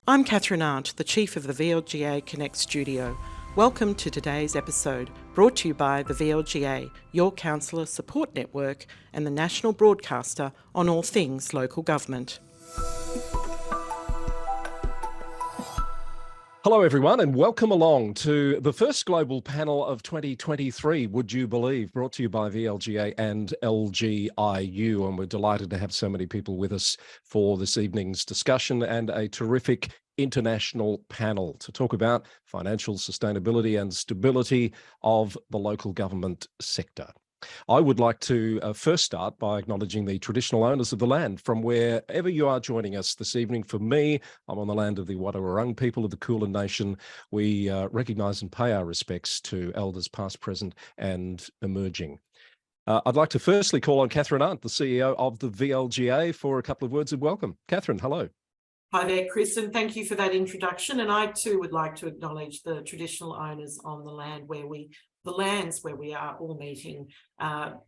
I'm Catherine Arndt, the Chief of the VLGA Connect Studio. Welcome to today's episode, brought to you by the VLGA, your counsellor support network and the national broadcaster on all things local government. Hello everyone and welcome along to the first global panel of 2023, would you believe, brought to you by VLGA and LGIU, and we're delighted to have so many people with us for this evening's discussion and a terrific international panel to talk about financial sustainability and stability of the local government sector. I would like to first start by acknowledging the traditional owners of the land from wherever you are joining us this evening. For me, I'm on the land of the Wadawurrung people of the Kulin Nation. We recognise and pay our respects to elders past, present and emerging. I'd like to firstly call on Catherine Arndt, the CEO of the VLGA, for a couple of words of welcome. Catherine, hello. Hi there, Chris, and thank you for that introduction. And I too would like to acknowledge the traditional owners on the land the lands where we are all meeting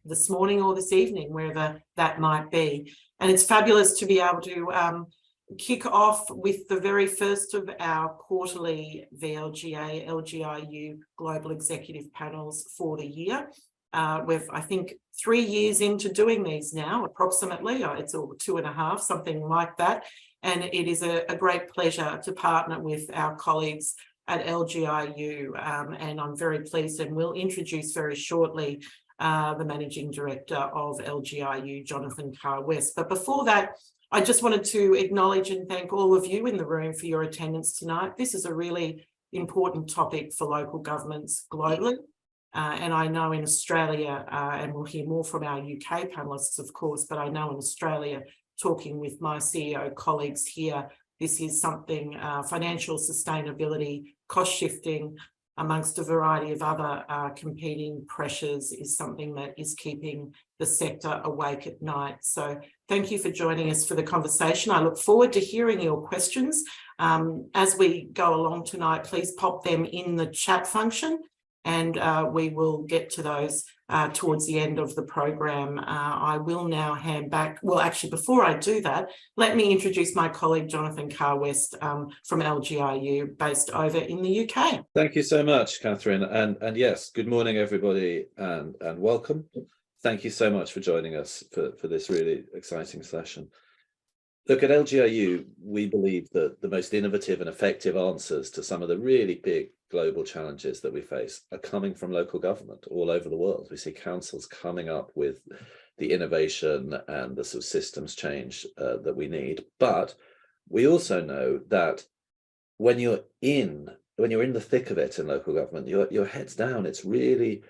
this morning or this evening, wherever that might be. And it's fabulous to be able to kick off with the very first of our quarterly VLGA, LGIU Global Executive Panels for the year. We've, I think, 3 years into doing these now, approximately. It's all 2.5, something like that. And it is a great pleasure to partner with our colleagues at LGIU, and I'm very pleased, and we'll introduce very shortly the Managing Director of LGIU, Jonathan Carr-West. But before that, I just wanted to acknowledge and thank all of you in the room for your attendance tonight. This is a really important topic for local governments globally. And I know in Australia, and we'll hear more from our UK panellists, of course, but I know in Australia, talking with my CEO colleagues here, this is something, financial sustainability, cost shifting, amongst a variety of other competing pressures, is something that is keeping the sector awake at night. So thank you for joining us for the conversation. I look forward to hearing your questions. As we go along tonight, please pop them in the chat function, and we will get to those towards the end of the program. I will now hand back. Well, actually, before I do that, let me introduce my colleague, Jonathan Carr-West from LGIU, based over in the UK. Thank you so much, Catherine. And yes, good morning, everybody, and welcome. Thank you so much for joining us for this really exciting session. Look, at LGIU, we believe that the most innovative and effective answers to some of the really big global challenges that we face are coming from local government all over the world. We see councils coming up with the innovation and the sort of systems change that we need. But we also know that when you're in the thick of it in local government, your head's down. It's really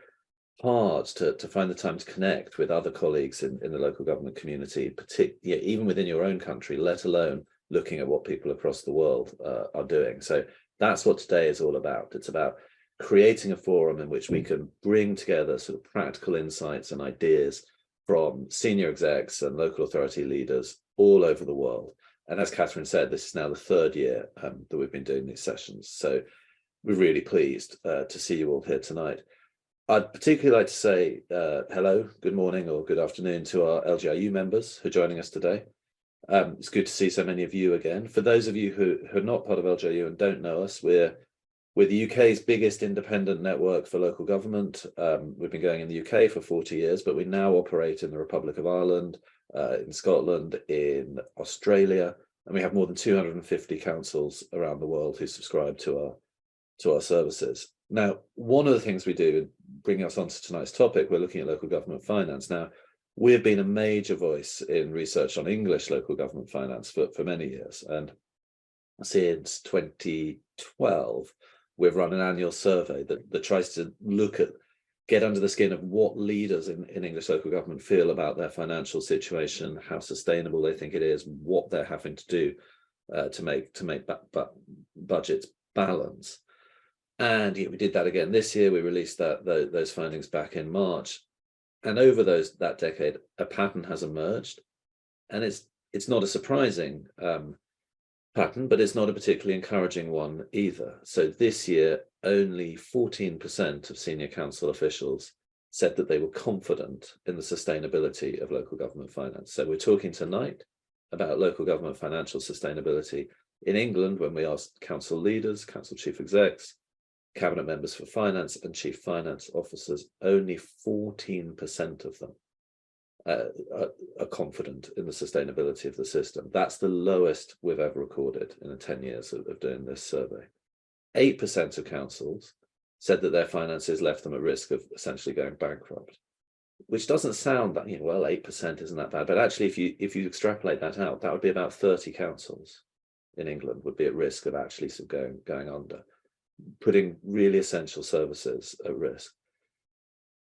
hard to find the time to connect with other colleagues in the local government community, particularly even within your own country, let alone looking at what people across the world are doing. So that's what today is all about. It's about creating a forum in which we can bring together sort of practical insights and ideas from senior execs and local authority leaders all over the world. And as Catherine said, this is now the third year that we've been doing these sessions. So we're really pleased to see you all here tonight. I'd particularly like to say hello, good morning or good afternoon to our LGIU members who are joining us today. It's good to see so many of you again. For those of you who are not part of LGIU and don't know us, we're the UK's biggest independent network for local government. We've been going in the UK for 40 years, but we now operate in the Republic of Ireland, in Scotland, in Australia, and we have more than 250 councils around the world who subscribe to our services. Now, one of the things we do, bringing us onto tonight's topic, we're looking at local government finance. Now, we've been a major voice in research on English local government finance for many years. And since 2012, we've run an annual survey that tries to get under the skin of what leaders in English local government feel about their financial situation, how sustainable they think it is, what they're having to do to make budgets balance. And yeah, we did that again this year. We released those findings back in March. And over that decade, a pattern has emerged. And it's not a surprising pattern, but it's not a particularly encouraging one either. So this year, only 14% of senior council officials said that they were confident in the sustainability of local government finance. So we're talking tonight about local government financial sustainability, In England, when we asked council leaders, council chief execs, cabinet members for finance and chief finance officers, only 14% of them are confident in the sustainability of the system. That's the lowest we've ever recorded in the 10 years of doing this survey. 8% of councils said that their finances left them at risk of essentially going bankrupt, which doesn't sound that, well, 8% isn't that bad. But actually, if you extrapolate that out, that would be about 30 councils in England would be at risk of actually sort of going under, putting really essential services at risk.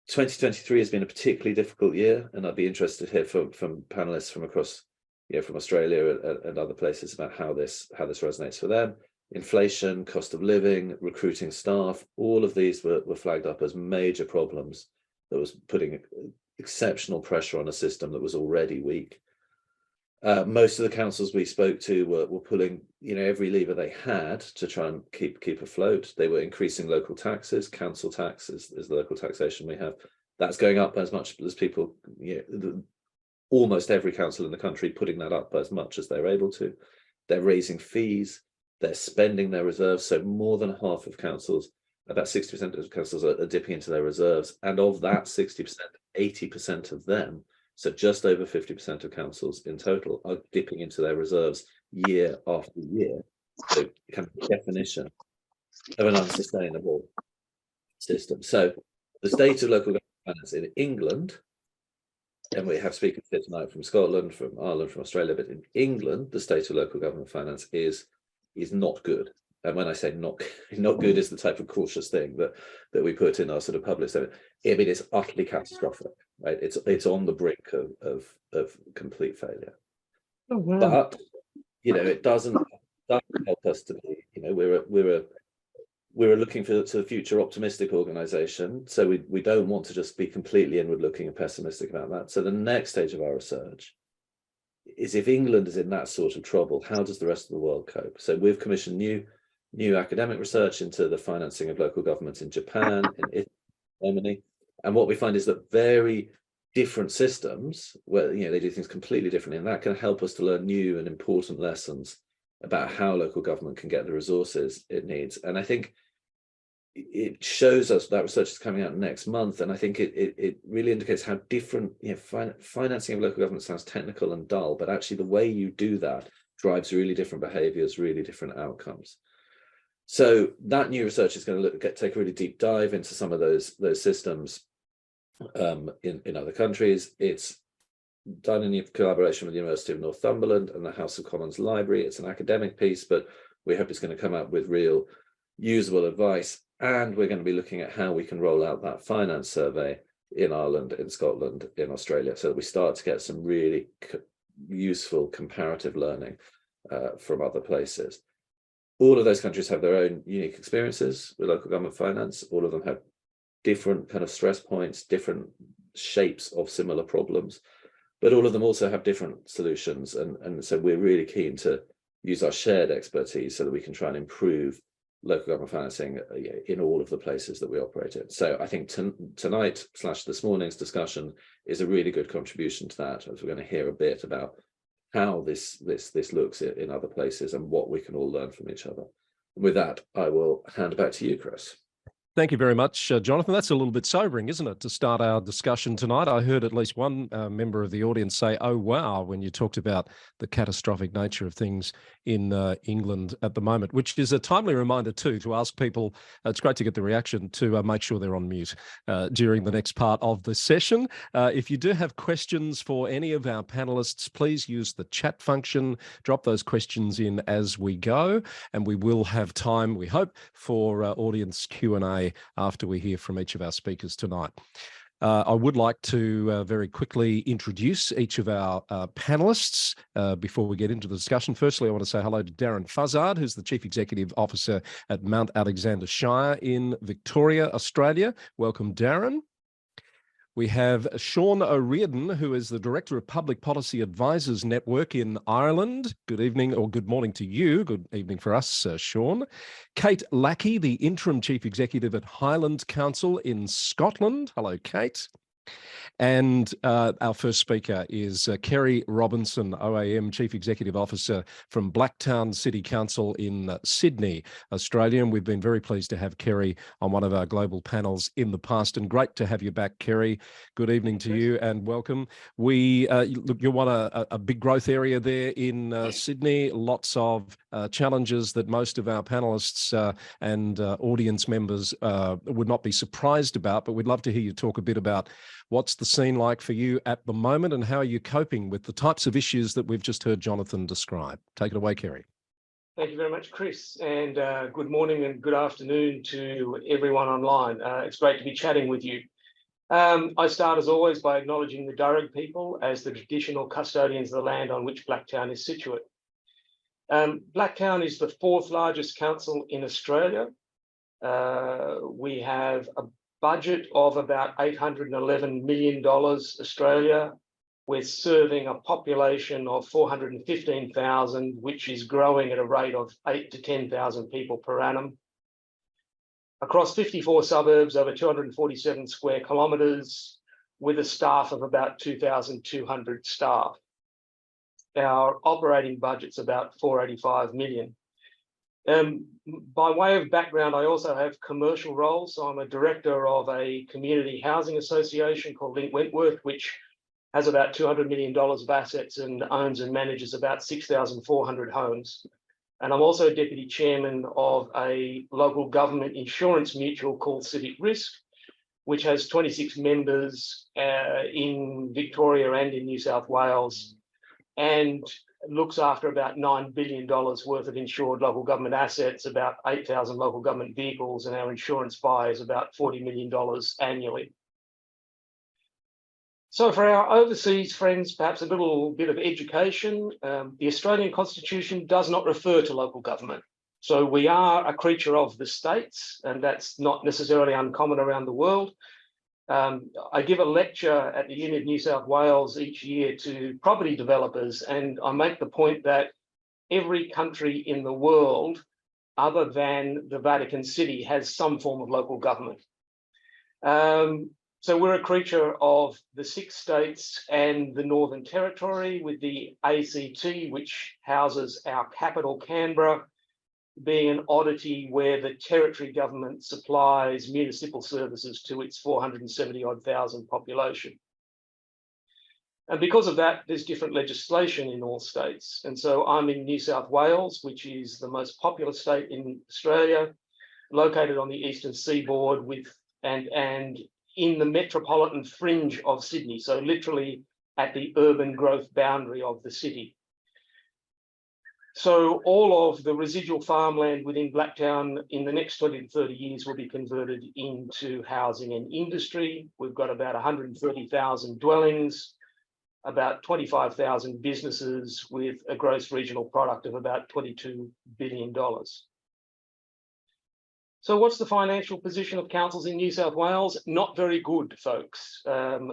2023 has been a particularly difficult year, and I'd be interested to hear from panelists from across, from Australia and other places about how this resonates for them. Inflation, cost of living, recruiting staff, all of these were flagged up as major problems that was putting exceptional pressure on a system that was already weak. Most of the councils we spoke to were pulling, every lever they had to try and keep afloat. They were increasing local taxes. Council tax is the local taxation we have. That's going up as much as people, almost every council in the country putting that up as much as they're able to. They're raising fees. They're spending their reserves. So more than half of councils, about 60% of councils are dipping into their reserves. And of that 60%, 80% of them, so just over 50% of councils in total, are dipping into their reserves year after year. So kind of definition of an unsustainable system. So the state of local government finance in England, and we have speakers here tonight from Scotland, from Ireland, from Australia, but in England, the state of local government finance is not good. And when I say not good is the type of cautious thing that we put in our sort of public statement. I mean, it's utterly catastrophic, right? It's on the brink of complete failure. Oh, wow. But it doesn't help us to be. We're looking to the future optimistic organisation, so we don't want to just be completely inward looking and pessimistic about that. So the next stage of our research is, if England is in that sort of trouble, how does the rest of the world cope? So we've commissioned new academic research into the financing of local governments in Japan, in Italy, Germany, and what we find is that very different systems, where they do things completely differently, and that can help us to learn new and important lessons about how local government can get the resources it needs. And I think it shows us that research is coming out next month, and I think it really indicates how different financing of local government sounds technical and dull, but actually the way you do that drives really different behaviours, really different outcomes. So that new research is going to take a really deep dive into some of those systems in other countries. It's done in collaboration with the University of Northumberland and the House of Commons Library. It's an academic piece, but we hope it's going to come out with real usable advice. And we're going to be looking at how we can roll out that finance survey in Ireland, in Scotland, in Australia, so that we start to get some really useful comparative learning from other places. All of those countries have their own unique experiences with local government finance. All of them have different kind of stress points, different shapes of similar problems, but all of them also have different solutions. And so we're really keen to use our shared expertise so that we can try and improve local government financing in all of the places that we operate in. So I think tonight / this morning's discussion is a really good contribution to that, as we're going to hear a bit about how this looks in other places and what we can all learn from each other. And with that, I will hand it back to you, Chris. Thank you very much, Jonathan. That's a little bit sobering, isn't it, to start our discussion tonight? I heard at least one member of the audience say, "Oh, wow," when you talked about the catastrophic nature of things in England at the moment, which is a timely reminder too to ask people, it's great to get the reaction, to make sure they're on mute during the next part of the session. If you do have questions for any of our panelists, please use the chat function, drop those questions in as we go, and we will have time, we hope, for audience Q&A after we hear from each of our speakers tonight. I would like to very quickly introduce each of our panelists before we get into the discussion. Firstly, I want to say hello to Darren Fuzzard, who's the Chief Executive Officer at Mount Alexander Shire in Victoria, Australia. Welcome, Darren. We have Sean O'Riordan, who is the Director of Public Policy Advisors Network in Ireland. Good evening, or good morning to you. Good evening for us, Sean. Kate Lackie, the Interim Chief Executive at Highland Council in Scotland. Hello, Kate. And our first speaker is Kerry Robinson, OAM Chief Executive Officer from Blacktown City Council in Sydney, Australia. And we've been very pleased to have Kerry on one of our global panels in the past, and great to have you back, Kerry. Good evening to you and welcome. Look, you're one a big growth area there in Sydney, lots of challenges that most of our panelists and audience members would not be surprised about, but we'd love to hear you talk a bit about what's the scene like for you at the moment and how are you coping with the types of issues that we've just heard Jonathan describe. Take it away, Kerry. Thank you very much, Chris, and good morning and good afternoon to everyone online. It's great to be chatting with you. I start, as always, by acknowledging the Darren people as the traditional custodians of the land on which Blacktown is situate. Blacktown is the 4th largest council in Australia. We have a budget of about $811 million Australia. We're serving a population of 415,000, which is growing at a rate of 8,000 to 10,000 people per annum. Across 54 suburbs, over 247 square kilometres, with a staff of about 2,200 staff. Our operating budget's about $485 million. By way of background, I also have commercial roles. So I'm a director of a community housing association called Link Wentworth, which has about $200 million of assets and owns and manages about 6,400 homes. And I'm also deputy chairman of a local government insurance mutual called Civic Risk, which has 26 members in Victoria and in New South Wales, and looks after about $9 billion worth of insured local government assets, about 8,000 local government vehicles, and our insurance buys about $40 million annually. So for our overseas friends, perhaps a little bit of education. The Australian Constitution does not refer to local government. So we are a creature of the states, and that's not necessarily uncommon around the world. I give a lecture at the Uni of New South Wales each year to property developers, and I make the point that every country in the world, other than the Vatican City, has some form of local government. So we're a creature of the 6 states and the Northern Territory, with the ACT, which houses our capital, Canberra, being an oddity where the territory government supplies municipal services to its 470,000 population. And because of that, there's different legislation in all states. And so I'm in New South Wales, which is the most populous state in Australia, located on the eastern seaboard and in the metropolitan fringe of Sydney, so literally at the urban growth boundary of the city. So all of the residual farmland within Blacktown in the next 20 to 30 years will be converted into housing and industry. We've got about 130,000 dwellings, about 25,000 businesses, with a gross regional product of about $22 billion. So what's the financial position of councils in New South Wales? Not very good, folks,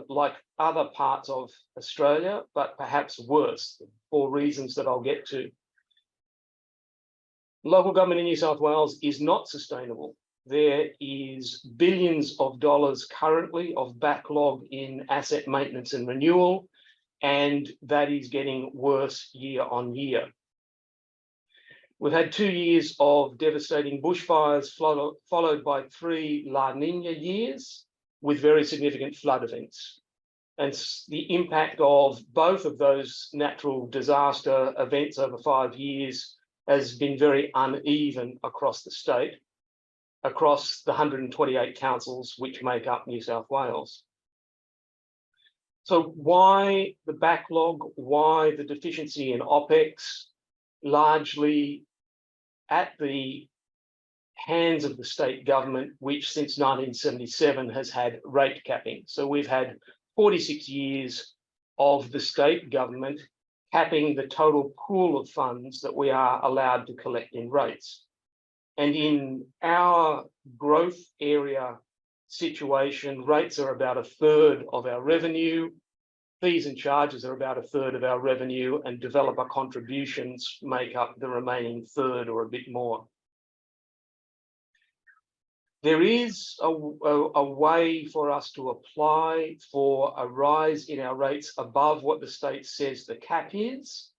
like other parts of Australia, but perhaps worse, for reasons that I'll get to. Local government in New South Wales is not sustainable. There is billions of dollars currently of backlog in asset maintenance and renewal, and that is getting worse year on year. We've had 2 years of devastating bushfires, followed by 3 La Nina years with very significant flood events. And the impact of both of those natural disaster events over 5 years has been very uneven across the state, across the 128 councils which make up New South Wales. So why the backlog? Why the deficiency in OPEX? Largely at the hands of the state government, which since 1977 has had rate capping. So we've had 46 years of the state government capping the total pool of funds that we are allowed to collect in rates. And in our growth area situation, rates are about 1/3 of our revenue, fees and charges are about 1/3 of our revenue, and developer contributions make up the remaining 1/3 or a bit more. There is a way for us to apply for a rise in our rates above what the state says the cap is,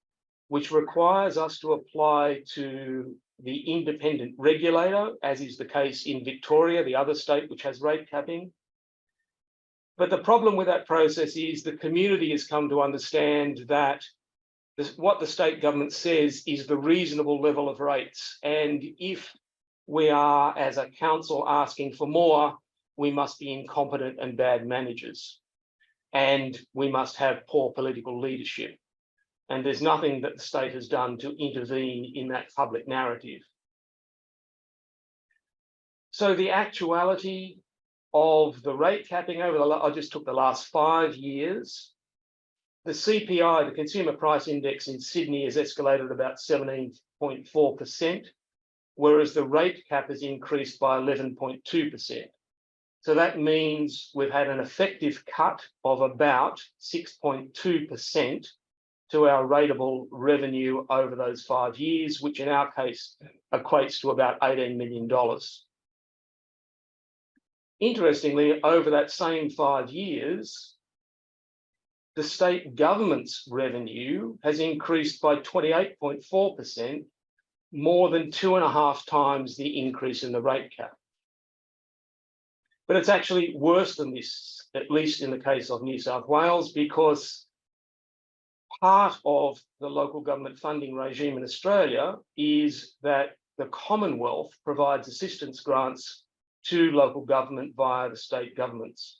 which requires us to apply to the independent regulator, as is the case in Victoria, the other state which has rate capping. But the problem with that process is the community has come to understand that what the state government says is the reasonable level of rates. And if we are, as a council, asking for more, we must be incompetent and bad managers. And we must have poor political leadership. And there's nothing that the state has done to intervene in that public narrative. So the actuality of the rate capping I just took the last 5 years. The CPI, the Consumer Price Index in Sydney, has escalated about 17.4%, whereas the rate cap has increased by 11.2%. So that means we've had an effective cut of about 6.2% to our rateable revenue over those 5 years, which in our case equates to about $18 million. Interestingly, over that same 5 years, the state government's revenue has increased by 28.4%, more than 2.5 times the increase in the rate cap. But it's actually worse than this, at least in the case of New South Wales, because part of the local government funding regime in Australia is that the Commonwealth provides assistance grants to local government via the state governments.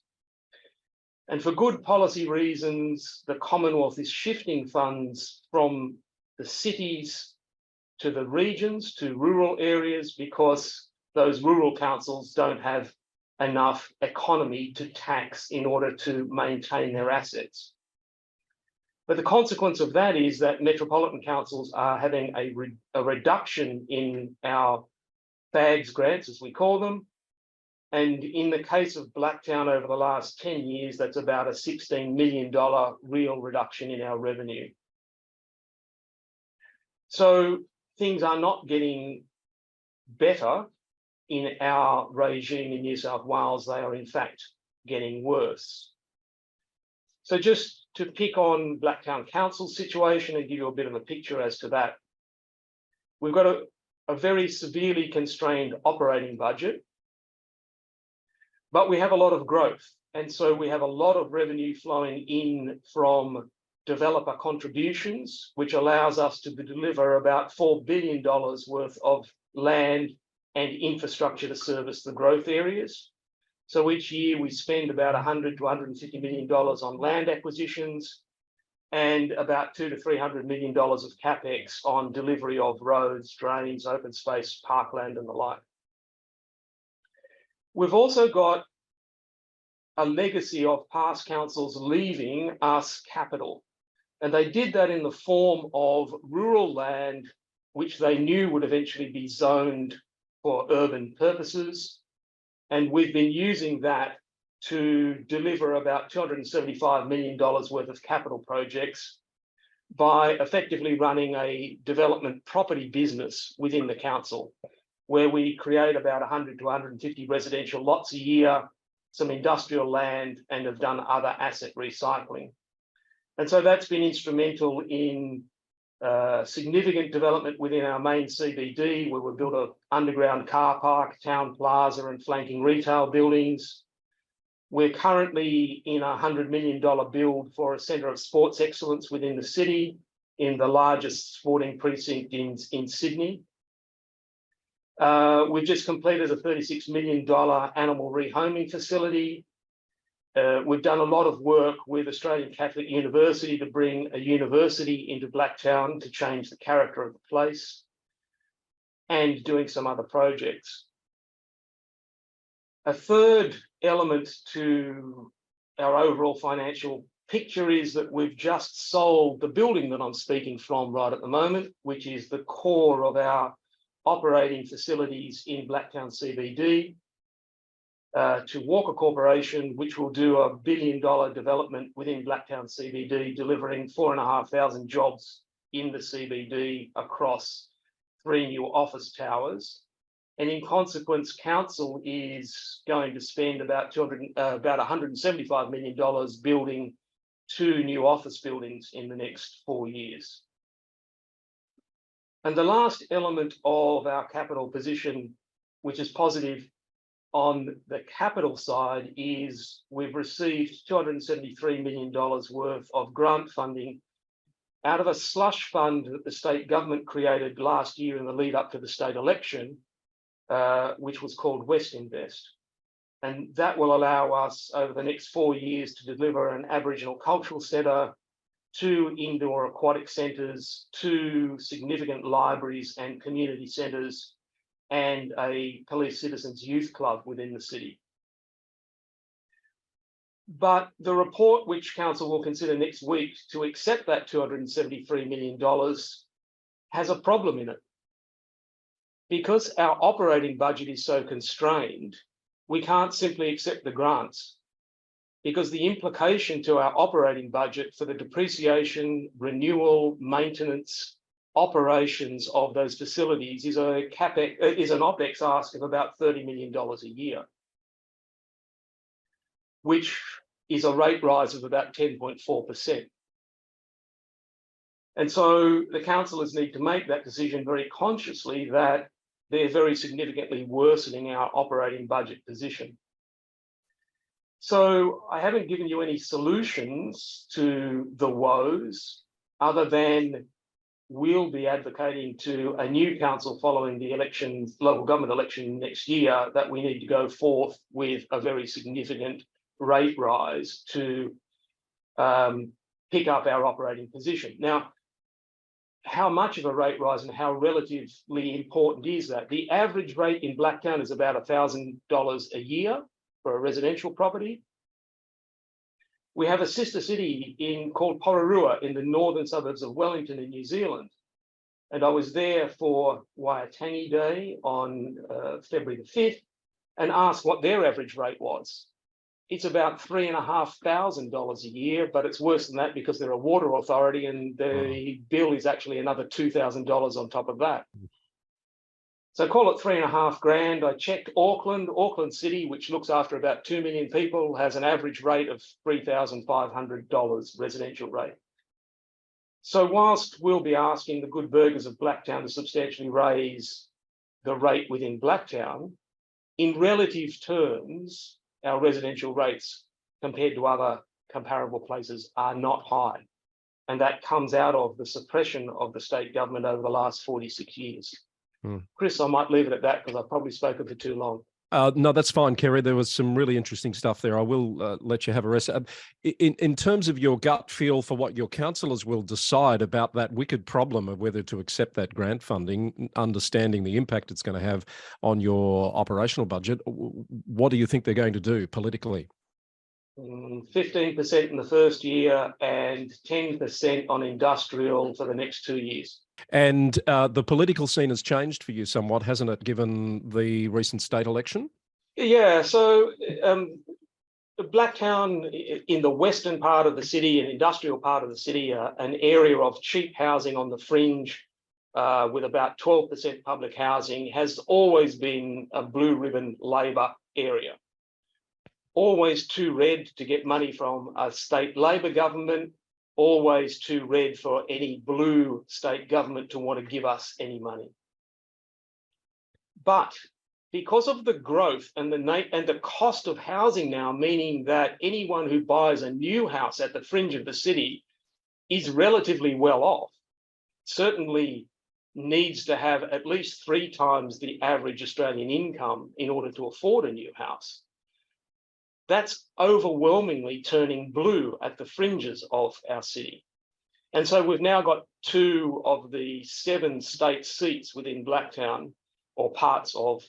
And for good policy reasons, the Commonwealth is shifting funds from the cities to the regions, to rural areas, because those rural councils don't have enough economy to tax in order to maintain their assets. But the consequence of that is that metropolitan councils are having a reduction in our FAGS grants, as we call them. And in the case of Blacktown over the last 10 years, that's about a $16 million real reduction in our revenue. So things are not getting better in our regime in New South Wales. They are in fact getting worse. So just to pick on Blacktown Council's situation and give you a bit of a picture as to that, we've got a very severely constrained operating budget, but we have a lot of growth. And so we have a lot of revenue flowing in from developer contributions, which allows us to deliver about $4 billion worth of land and infrastructure to service the growth areas. So each year we spend about $100 to $150 million on land acquisitions and about $200 to $300 million of capex on delivery of roads, drains, open space, parkland and the like. We've also got a legacy of past councils leaving us capital. And they did that in the form of rural land, which they knew would eventually be zoned for urban purposes. And we've been using that to deliver about $275 million worth of capital projects by effectively running a development property business within the council, where we create about 100 to 150 residential lots a year, some industrial land, and have done other asset recycling. And so that's been instrumental in significant development within our main CBD, where we built an underground car park, town plaza, and flanking retail buildings. We're currently in a $100 million build for a centre of sports excellence within the city, in the largest sporting precinct in Sydney. We've just completed a $36 million animal rehoming facility. We've done a lot of work with Australian Catholic University to bring a university into Blacktown to change the character of the place, and doing some other projects. A third element to our overall financial picture is that we've just sold the building that I'm speaking from right at the moment, which is the core of our operating facilities in Blacktown CBD, to Walker Corporation, which will do a $1 billion development within Blacktown CBD, delivering 4,500 jobs in the CBD across 3 new office towers And in consequence, council is going to spend about $175 million building 2 new office buildings in the next 4 years. And the last element of our capital position, which is positive on the capital side, is we've received $273 million worth of grant funding out of a slush fund that the state government created last year in the lead up to the state election, which was called West Invest. And that will allow us over the next 4 years to deliver an Aboriginal cultural centre, 2 indoor aquatic centres, 2 significant libraries and community centres, and a police citizens youth club within the city. But the report which council will consider next week to accept that $273 million has a problem in it. Because our operating budget is so constrained, we can't simply accept the grants, because the implication to our operating budget for the depreciation, renewal, maintenance, operations of those facilities is an OPEX ask of about $30 million a year, which is a rate rise of about 10.4%. And so the councillors need to make that decision very consciously that they're very significantly worsening our operating budget position. So I haven't given you any solutions to the woes other than we'll be advocating to a new council following the elections, local government election next year, that we need to go forth with a very significant rate rise to pick up our operating position. Now, how much of a rate rise and how relatively important is that? The average rate in Blacktown is about $1,000 a year for a residential property. We have a sister city called Pororua in the northern suburbs of Wellington in New Zealand. And I was there for Waitangi Day on February the 5th and asked what their average rate was. It's about $3,500 a year, but it's worse than that because they're a water authority and the bill is actually another $2,000 on top of that. So call it $3.5 grand. I checked Auckland City, which looks after about 2 million people, has an average rate of $3,500 residential rate. So whilst we'll be asking the good burgers of Blacktown to substantially raise the rate within Blacktown, in relative terms, our residential rates compared to other comparable places are not high. And that comes out of the suppression of the state government over the last 46 years. Chris, I might leave it at that because I've probably spoken for too long. No, that's fine, Kerry. There was some really interesting stuff there. I will let you have a rest. In terms of your gut feel for what your councillors will decide about that wicked problem of whether to accept that grant funding, understanding the impact it's going to have on your operational budget, what do you think they're going to do politically? 15% in the first year and 10% on industrial for the next 2 years. And the political scene has changed for you somewhat, hasn't it, given the recent state election? Yeah, so Blacktown in the western part of the city, an industrial part of the city, an area of cheap housing on the fringe with about 12% public housing, has always been a blue ribbon Labor area. Always too red to get money from a state Labor government, always too red for any blue state government to want to give us any money. But because of the growth and the cost of housing now, meaning that anyone who buys a new house at the fringe of the city is relatively well off, certainly needs to have at least 3 times the average Australian income in order to afford a new house. That's overwhelmingly turning blue at the fringes of our city. And so we've now got 2 of the 7 state seats within Blacktown, or parts of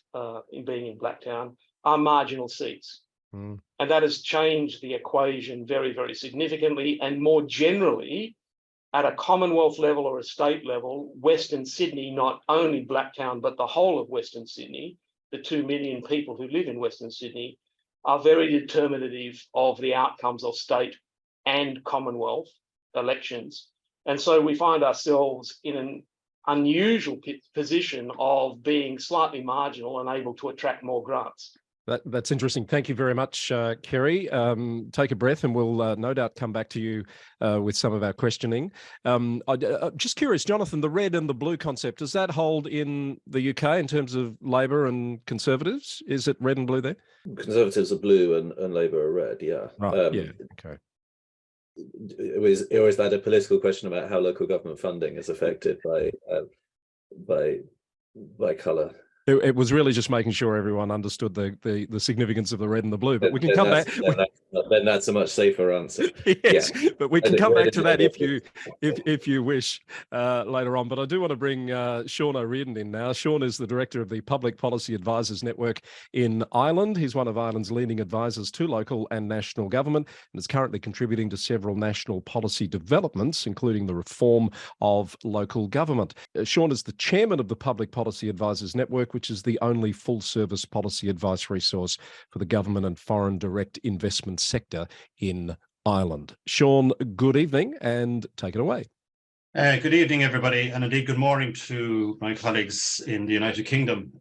being in Blacktown, are marginal seats. And that has changed the equation very, very significantly. And more generally, at a Commonwealth level or a state level, Western Sydney, not only Blacktown, but the whole of Western Sydney, the 2 million people who live in Western Sydney, are very determinative of the outcomes of state and Commonwealth elections. And so we find ourselves in unusual position of being slightly marginal and able to attract more grants. That's interesting. Thank you very much, Kerry. Take a breath and we'll no doubt come back to you with some of our questioning. I'm just curious, Jonathan, the red and the blue concept, does that hold in the UK in terms of Labor and Conservatives? Is it red and blue there? Conservatives are blue and Labour are red, yeah. Right, yeah, okay. Or is that a political question about how local government funding is affected by colour? It was really just making sure everyone understood the significance of the red and the blue, but we can come back. Then that's a much safer answer. Yes, yeah. but we can come back to that if you wish later on. But I do want to bring Sean O'Riordan in now. Sean is the director of the Public Policy Advisors Network in Ireland. He's one of Ireland's leading advisors to local and national government, and is currently contributing to several national policy developments, including the reform of local government. Sean is the chairman of the Public Policy Advisors Network, which is the only full-service policy advice resource for the government and foreign direct investment sector in Ireland. Sean, good evening and take it away. Good evening, everybody, and indeed good morning to my colleagues in the United Kingdom.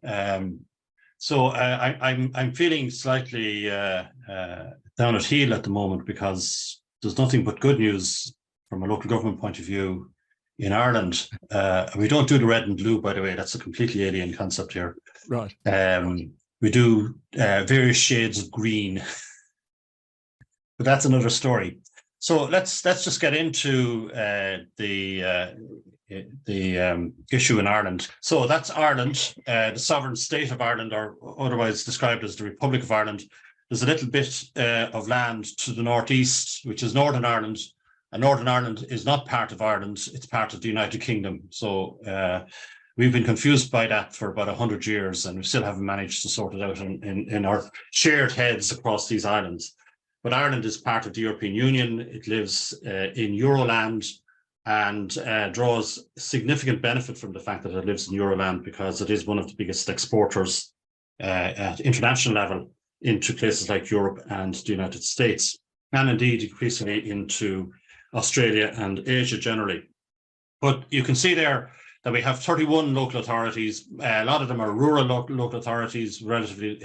So I'm feeling slightly down at heel at the moment because there's nothing but good news from a local government point of view in Ireland. We don't do the red and blue, by the way. That's a completely alien concept here. Right. We do various shades of green, but that's another story. So let's just get into the issue in Ireland. So that's Ireland, the sovereign state of Ireland, or otherwise described as the Republic of Ireland. There's a little bit of land to the northeast, which is Northern Ireland. And Northern Ireland is not part of Ireland, it's part of the United Kingdom. So we've been confused by that for about 100 years, and we still haven't managed to sort it out in our shared heads across these islands. But Ireland is part of the European Union. It lives in Euroland and draws significant benefit from the fact that it lives in Euroland, because it is one of the biggest exporters at international level into places like Europe and the United States, and indeed increasingly into Australia and Asia generally. But you can see there that we have 31 local authorities. A lot of them are rural local authorities, relatively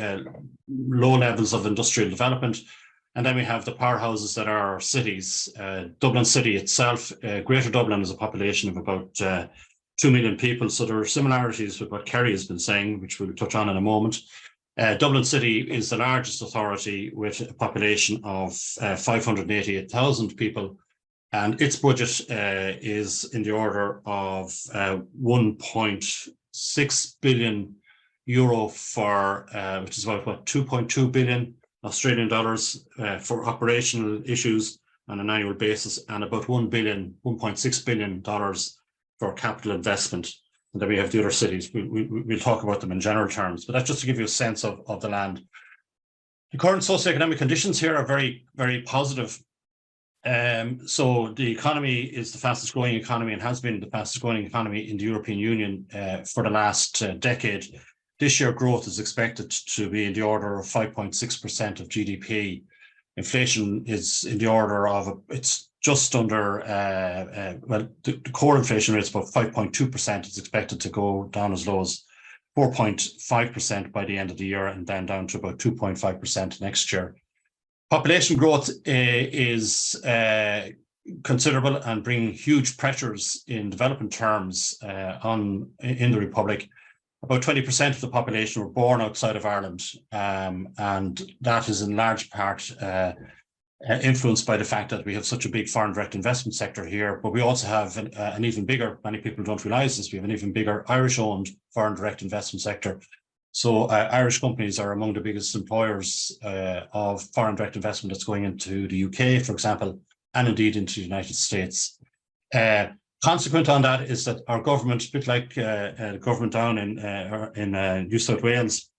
low levels of industrial development. And then we have the powerhouses that are our cities. Dublin City itself, Greater Dublin has a population of about 2 million people. So there are similarities with what Kerry has been saying, which we'll touch on in a moment. Dublin City is the largest authority with a population of 588,000 people. And its budget is in the order of 1.6 billion euro for, which is about what, 2.2 billion Australian dollars for operational issues on an annual basis, and about $1.6 billion for capital investment. And then we have the other cities. We'll talk about them in general terms, but that's just to give you a sense of the land. The current socioeconomic conditions here are very, very positive. So the economy is the fastest growing economy and has been the fastest growing economy in the European Union for the last decade. This year growth is expected to be in the order of 5.6% of GDP. Inflation is in the order of, it's just under, well, the core inflation rate is about 5.2%. It's expected to go down as low as 4.5% by the end of the year, and then down to about 2.5% next year. Population growth is considerable and bringing huge pressures in development terms in the Republic. About 20% of the population were born outside of Ireland, and that is in large part influenced by the fact that we have such a big foreign direct investment sector here, but we also have an even bigger, many people don't realize this, we have an even bigger Irish-owned foreign direct investment sector. So Irish companies are among the biggest employers of foreign direct investment that's going into the UK, for example, and indeed into the United States. Consequent on that is that our government, a bit like the government down in New South Wales,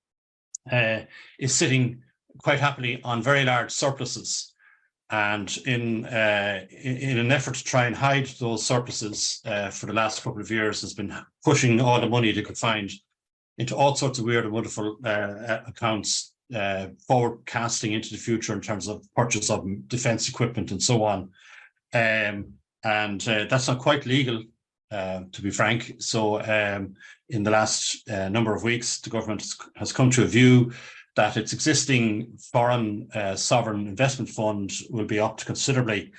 is sitting quite happily on very large surpluses. And in an effort to try and hide those surpluses for the last couple of years, has been pushing all the money they could find into all sorts of weird and wonderful accounts, forecasting into the future in terms of purchase of defence equipment and so on. And that's not quite legal, to be frank. So in the last number of weeks, the government has come to a view that its existing foreign sovereign investment fund will be upped considerably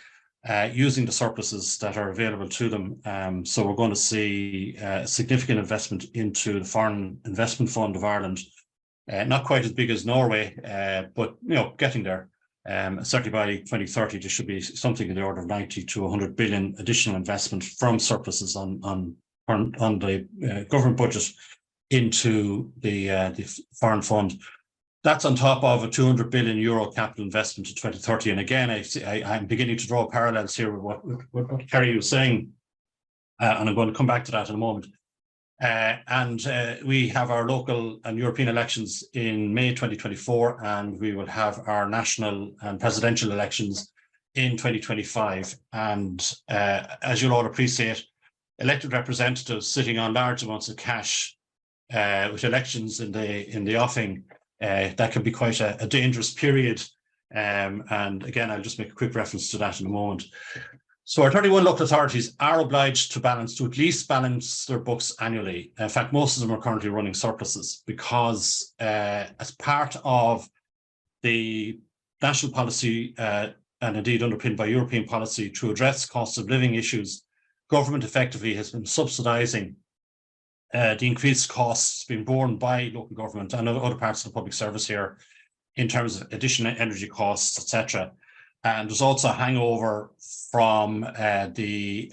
using the surpluses that are available to them. So we're going to see significant investment into the Foreign Investment Fund of Ireland. Not quite as big as Norway, but getting there. Certainly by 2030, there should be something in the order of 90 to 100 billion additional investment from surpluses on the government budget into the foreign fund. That's on top of a 200 billion euro capital investment to 2030. And again, I'm beginning to draw parallels here with what Kerry was saying, and I'm going to come back to that in a moment. We have our local and European elections in May 2024, and we will have our national and presidential elections in 2025. And as you'll all appreciate, elected representatives sitting on large amounts of cash with elections in the offing, that can be quite a dangerous period. And again, I'll just make a quick reference to that in a moment. So our 31 local authorities are obliged to at least balance their books annually. In fact, most of them are currently running surpluses because as part of the national policy and indeed underpinned by European policy to address cost of living issues, government effectively has been subsidising the increased costs being borne by local government and other parts of the public service here in terms of additional energy costs, etc. And there's also a hangover from the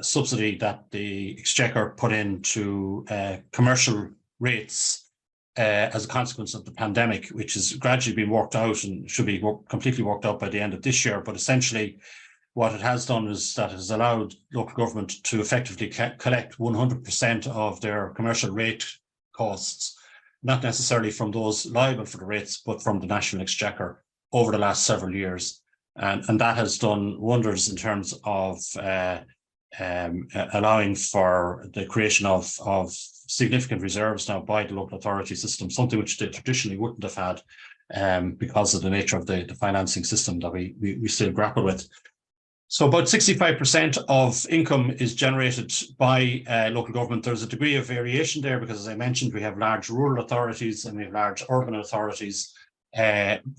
subsidy that the Exchequer put into commercial rates as a consequence of the pandemic, which has gradually been worked out and should be completely worked out by the end of this year. But essentially, what it has done is that it has allowed local government to effectively collect 100% of their commercial rate costs, not necessarily from those liable for the rates, but from the National Exchequer over the last several years. And that has done wonders in terms of allowing for the creation of significant reserves now by the local authority system, something which they traditionally wouldn't have had because of the nature of the financing system that we still grapple with. So about 65% of income is generated by local government. There's a degree of variation there because, as I mentioned, we have large rural authorities and we have large urban authorities,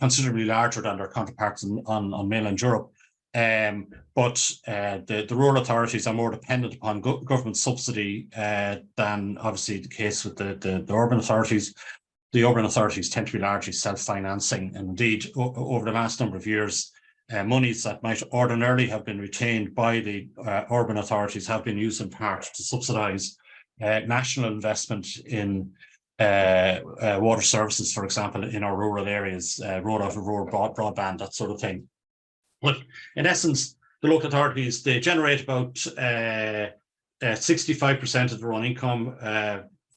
considerably larger than their counterparts on mainland Europe. But the rural authorities are more dependent upon government subsidy than obviously the case with the urban authorities. The urban authorities tend to be largely self-financing, and indeed over the last number of years, monies that might ordinarily have been retained by the urban authorities have been used in part to subsidise national investment in water services, for example, in our rural areas, road out of rural broadband, that sort of thing. But in essence, the local authorities, they generate about 65% of their own income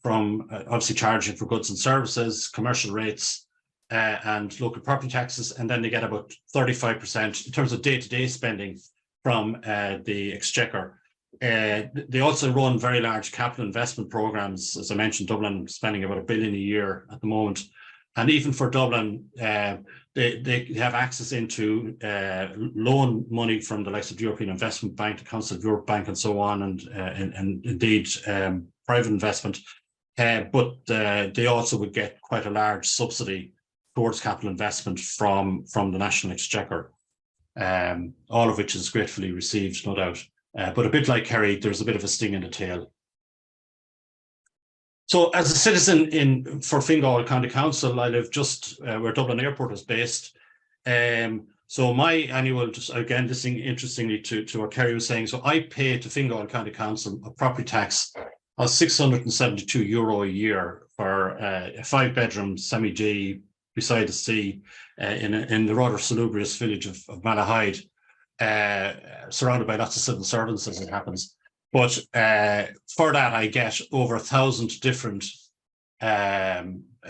from obviously charging for goods and services, commercial rates, and local property taxes, and then they get about 35% in terms of day-to-day spending from the Exchequer. They also run very large capital investment programs. As I mentioned, Dublin spending about $1 billion a year at the moment. And even for Dublin, they have access into loan money from the likes of the European Investment Bank, the Council of Europe Bank, and so on, and indeed private investment. But they also would get quite a large subsidy towards capital investment from the National Exchequer, all of which is gratefully received, no doubt. But a bit like Kerry, there's a bit of a sting in the tail. So as a citizen for Fingal County Council, I live just where Dublin Airport is based. So my annual, just again, listening interestingly to what Kerry was saying, so I pay to Fingal County Council a property tax of €672 a year for a 5-bedroom semi-D beside the sea in the rather salubrious village of Malahide, surrounded by lots of civil servants as it happens. But for that, I get over 1,000 different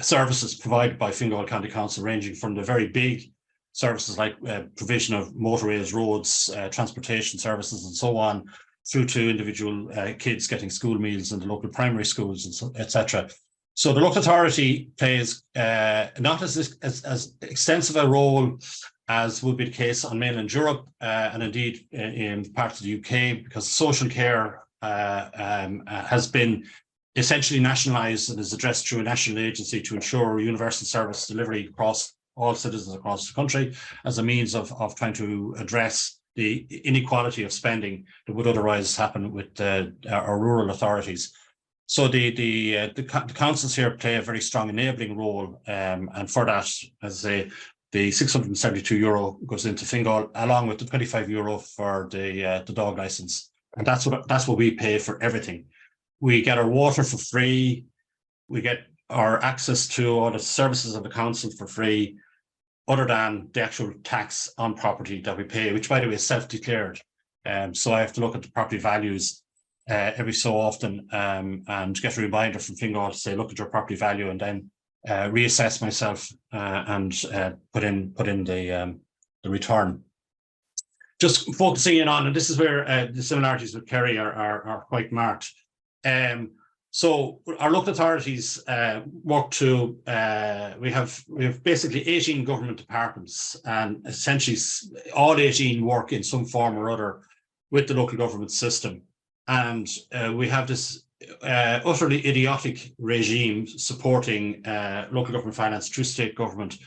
services provided by Fingal County Council, ranging from the very big services like provision of motorways, roads, transportation services, and so on, through to individual kids getting school meals in the local primary schools, and so, etc. So the local authority plays not as extensive a role as would be the case on mainland Europe, and indeed in parts of the UK, because social care has been essentially nationalised and is addressed through a national agency to ensure universal service delivery across all citizens across the country as a means of trying to address the inequality of spending that would otherwise happen with our rural authorities. So the councils here play a very strong enabling role, and for that, as I say, the €672 goes into Fingal, along with the €25 for the dog license, and that's what we pay for everything. We get our water for free. We get our access to all the services of the council for free, other than the actual tax on property that we pay, which, by the way, is self-declared. So I have to look at the property values every so often and get a reminder from Fingal to say, look at your property value, and then reassess myself and put in the return. Just focusing in on, and this is where the similarities with Kerry are quite marked. So our local authorities work to, we have basically 18 government departments, and essentially all 18 work in some form or other with the local government system. And we have this utterly idiotic regime supporting local government finance through state government.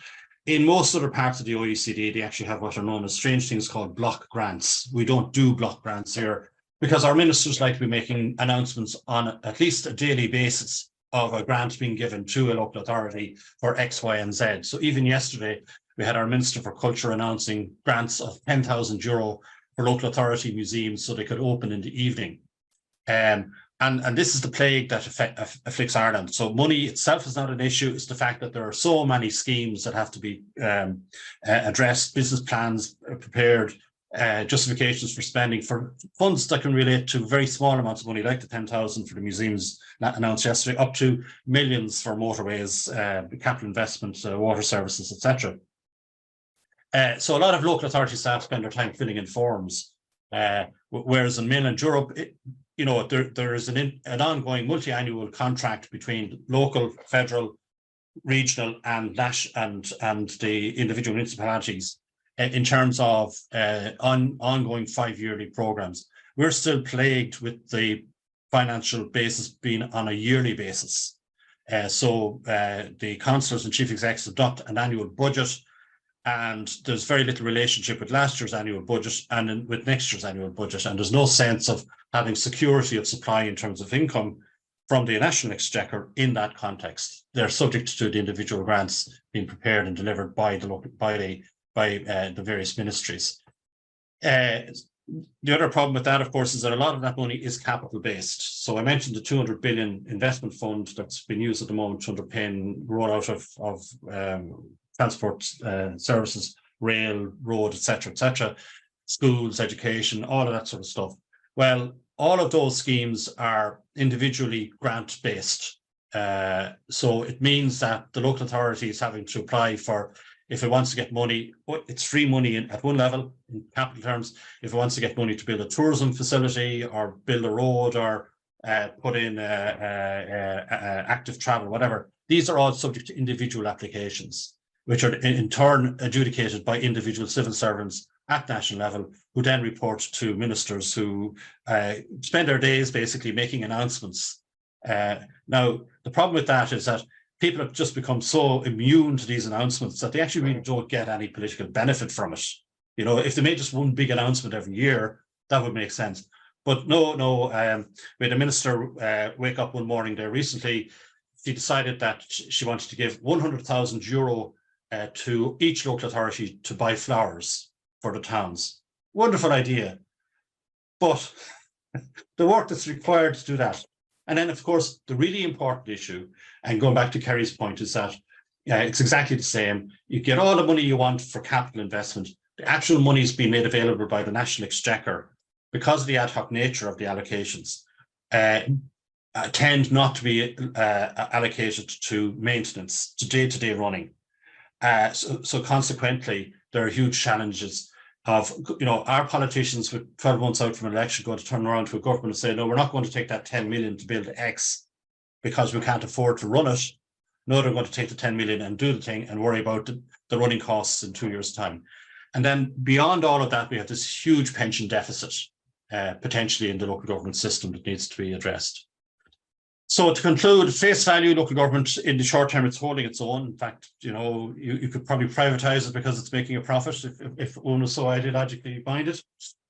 In most other parts of the OECD, they actually have what are known as strange things called block grants. We don't do block grants here, because our ministers like to be making announcements on at least a daily basis of a grant being given to a local authority for X, Y, and Z. So even yesterday, we had our Minister for Culture announcing grants of €10,000 for local authority museums so they could open in the evening. And this is the plague that afflicts Ireland. So money itself is not an issue. It's the fact that there are so many schemes that have to be addressed, business plans prepared, justifications for spending for funds that can relate to very small amounts of money, like the 10,000 for the museums announced yesterday, up to millions for motorways, capital investment, water services, etc. So a lot of local authority staff spend their time filling in forms, whereas in mainland Europe, there is an ongoing multi-annual contract between local, federal, regional, and the individual municipalities in terms of ongoing 5-yearly programs. We're still plagued with the financial basis being on a yearly basis. So the councillors and chief execs adopt an annual budget, and there's very little relationship with last year's annual budget and with next year's annual budget, and there's no sense of having security of supply in terms of income from the National Exchequer in that context. They're subject to the individual grants being prepared and delivered by the various ministries. The other problem with that, of course, is that a lot of that money is capital based. So I mentioned the 200 billion investment fund that's been used at the moment to underpin rollout of transport services, rail, road, etc., schools, education, all of that sort of stuff. Well, all of those schemes are individually grant based. So it means that the local authority is having to apply for, if it wants to get money, it's free money at one level in capital terms. If it wants to get money to build a tourism facility or build a road or put in active travel, whatever, these are all subject to individual applications, which are in turn adjudicated by individual civil servants at national level, who then report to ministers who spend their days basically making announcements. Now, the problem with that is that people have just become so immune to these announcements that they actually really don't get any political benefit from it. You know, if they made just one big announcement every year, that would make sense. But no, we had a minister wake up one morning there recently. She decided that she wanted to give €100,000 to each local authority to buy flowers for the towns. Wonderful idea. But the work that's required to do that. And then, of course, the really important issue, and going back to Kerry's point, is that it's exactly the same. You get all the money you want for capital investment. The actual money is being made available by the National Exchequer, because of the ad hoc nature of the allocations, tend not to be allocated to maintenance, to day-to-day running. So consequently, there are huge challenges of, our politicians with 12 months out from an election going to turn around to a government and say, no, we're not going to take that 10 million to build X because we can't afford to run it. No, they're going to take the 10 million and do the thing and worry about the running costs in 2 years' time. And then beyond all of that, we have this huge pension deficit. potentially in the local government system that needs to be addressed. So to conclude, face value, local government in the short term, it's holding its own. In fact, you could probably privatise it because it's making a profit if one was so ideologically minded.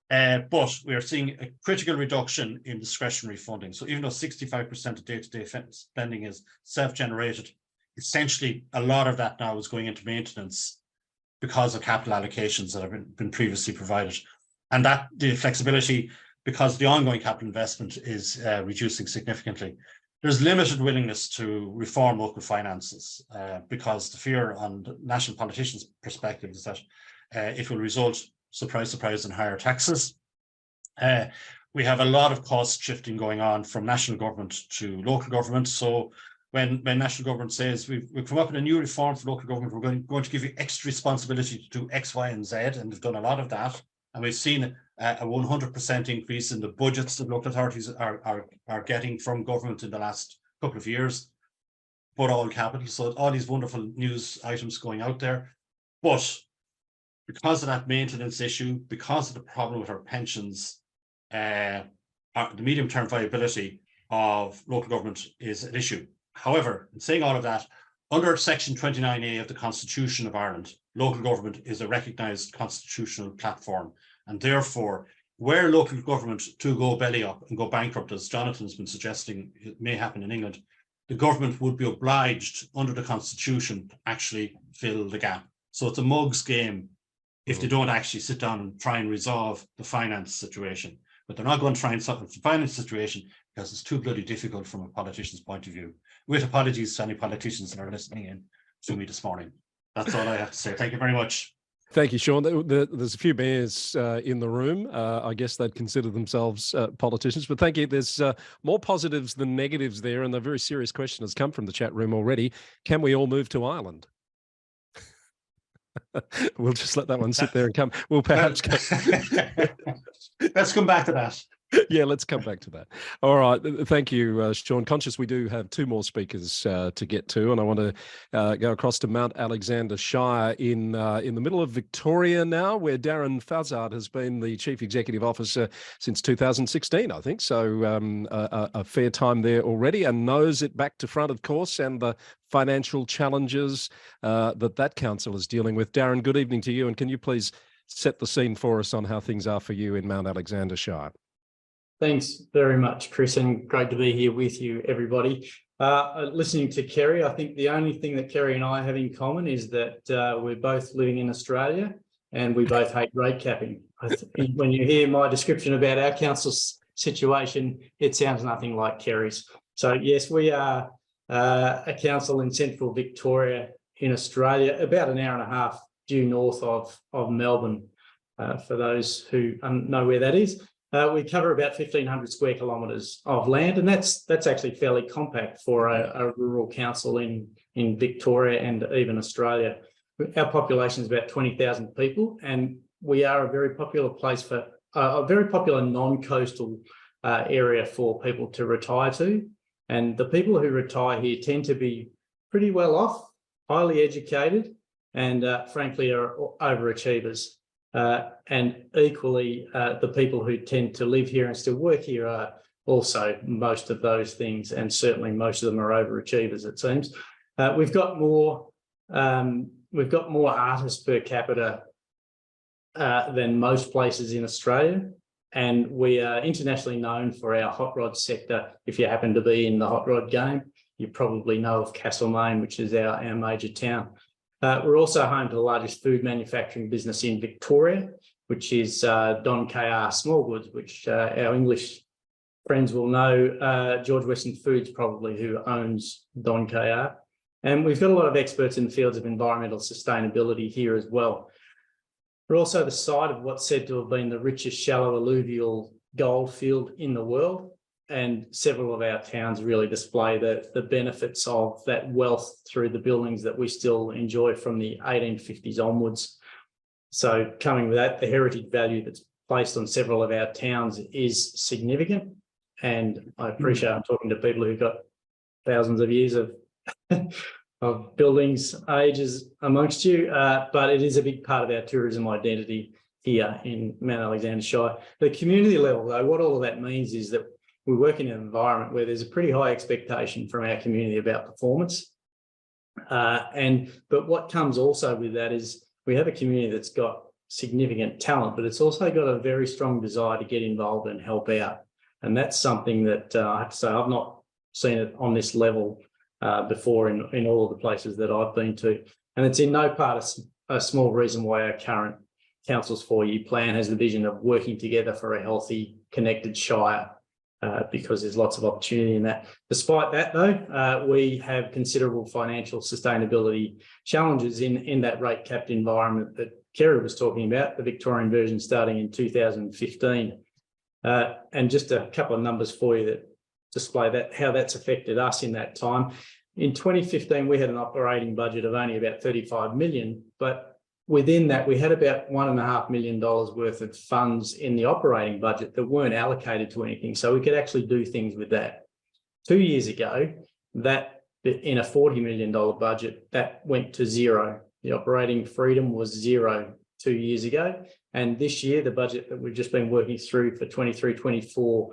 But we are seeing a critical reduction in discretionary funding. So even though 65% of day-to-day spending is self-generated, essentially a lot of that now is going into maintenance because of capital allocations that have been previously provided. And that the flexibility, because the ongoing capital investment is reducing significantly. There's limited willingness to reform local finances because the fear on the national politicians' perspective is that it will result, surprise, surprise, in higher taxes. We have a lot of cost shifting going on from national government to local government. So when national government says we've come up with a new reform for local government, we're going to give you extra responsibility to do X, Y, and Z, and they've done a lot of that. And we've seen a 100% increase in the budgets that local authorities are getting from government in the last couple of years, but all capital. So all these wonderful news items going out there. But because of that maintenance issue, because of the problem with our pensions, the medium-term viability of local government is an issue. However, in saying all of that, under Section 29A of the Constitution of Ireland, local government is a recognised constitutional platform. And therefore, were local government to go belly up and go bankrupt, as Jonathan's been suggesting it may happen in England, the government would be obliged under the Constitution to actually fill the gap. So it's a mug's game if they don't actually sit down and try and resolve the finance situation. But they're not going to try and solve the finance situation because it's too bloody difficult from a politician's point of view. With apologies to any politicians that are listening in to me this morning. That's all I have to say. Thank you very much. Thank you, Sean. There's a few mayors in the room. I guess they'd consider themselves politicians, but thank you. There's more positives than negatives there, and a very serious question has come from the chat room already. Can we all move to Ireland? We'll just let that one sit there and come. We'll perhaps let's come back to that. Yeah, let's come back to that. All right. Thank you, Sean. Conscious we do have two more speakers to get to, and I want to go across to Mount Alexander Shire in the middle of Victoria now, where Darren Fuzzard has been the Chief Executive Officer since 2016, I think. So a fair time there already, and knows it back to front, of course, and the financial challenges that council is dealing with. Darren, good evening to you, and can you please set the scene for us on how things are for you in Mount Alexander Shire? Thanks very much, Chris, and great to be here with you, everybody. Listening to Kerry, I think the only thing that Kerry and I have in common is that we're both living in Australia and we both hate rate capping. When you hear my description about our council's situation, it sounds nothing like Kerry's. So yes, we are a council in central Victoria in Australia, about an hour and a half due north of Melbourne, for those who know where that is. We cover about 1,500 square kilometres of land, and that's actually fairly compact for a rural council in Victoria and even Australia. Our population is about 20,000 people, and we are a very popular place for a very popular non-coastal area for people to retire to. And the people who retire here tend to be pretty well off, highly educated, and frankly are overachievers. And equally, the people who tend to live here and still work here are also most of those things, and certainly most of them are overachievers, it seems. We've got more artists per capita than most places in Australia, and we are internationally known for our hot rod sector. If you happen to be in the hot rod game, you probably know of Castlemaine, which is our major town. We're also home to the largest food manufacturing business in Victoria, which is Don KR Small Goods, which our English friends will know. George Weston Foods probably, who owns Don KR. And we've got a lot of experts in the fields of environmental sustainability here as well. We're also the site of what's said to have been the richest shallow alluvial gold field in the world. And several of our towns really display the benefits of that wealth through the buildings that we still enjoy from the 1850s onwards. So coming with that, the heritage value that's placed on several of our towns is significant. And I appreciate I'm talking to people who've got thousands of years of buildings ages amongst you, but it is a big part of our tourism identity here in Mount Alexander Shire. The community level, though, what all of that means is that we work in an environment where there's a pretty high expectation from our community about performance. But what comes also with that is we have a community that's got significant talent, but it's also got a very strong desire to get involved and help out. And that's something that I have to say, I've not seen it on this level before in all of the places that I've been to. And it's in no part a small reason why our current council's 4-year plan has the vision of working together for a healthy, connected Shire, because there's lots of opportunity in that. Despite that, though, we have considerable financial sustainability challenges in that rate capped environment that Kerry was talking about, the Victorian version starting in 2015. And just a couple of numbers for you that display that, how that's affected us in that time. In 2015, we had an operating budget of only about 35 million, but within that, we had about $1.5 million worth of funds in the operating budget that weren't allocated to anything. So we could actually do things with that. 2 years ago, that in a $40 million budget, that went to zero. The operating freedom was zero 2 years ago. And this year, the budget that we've just been working through for 23-24,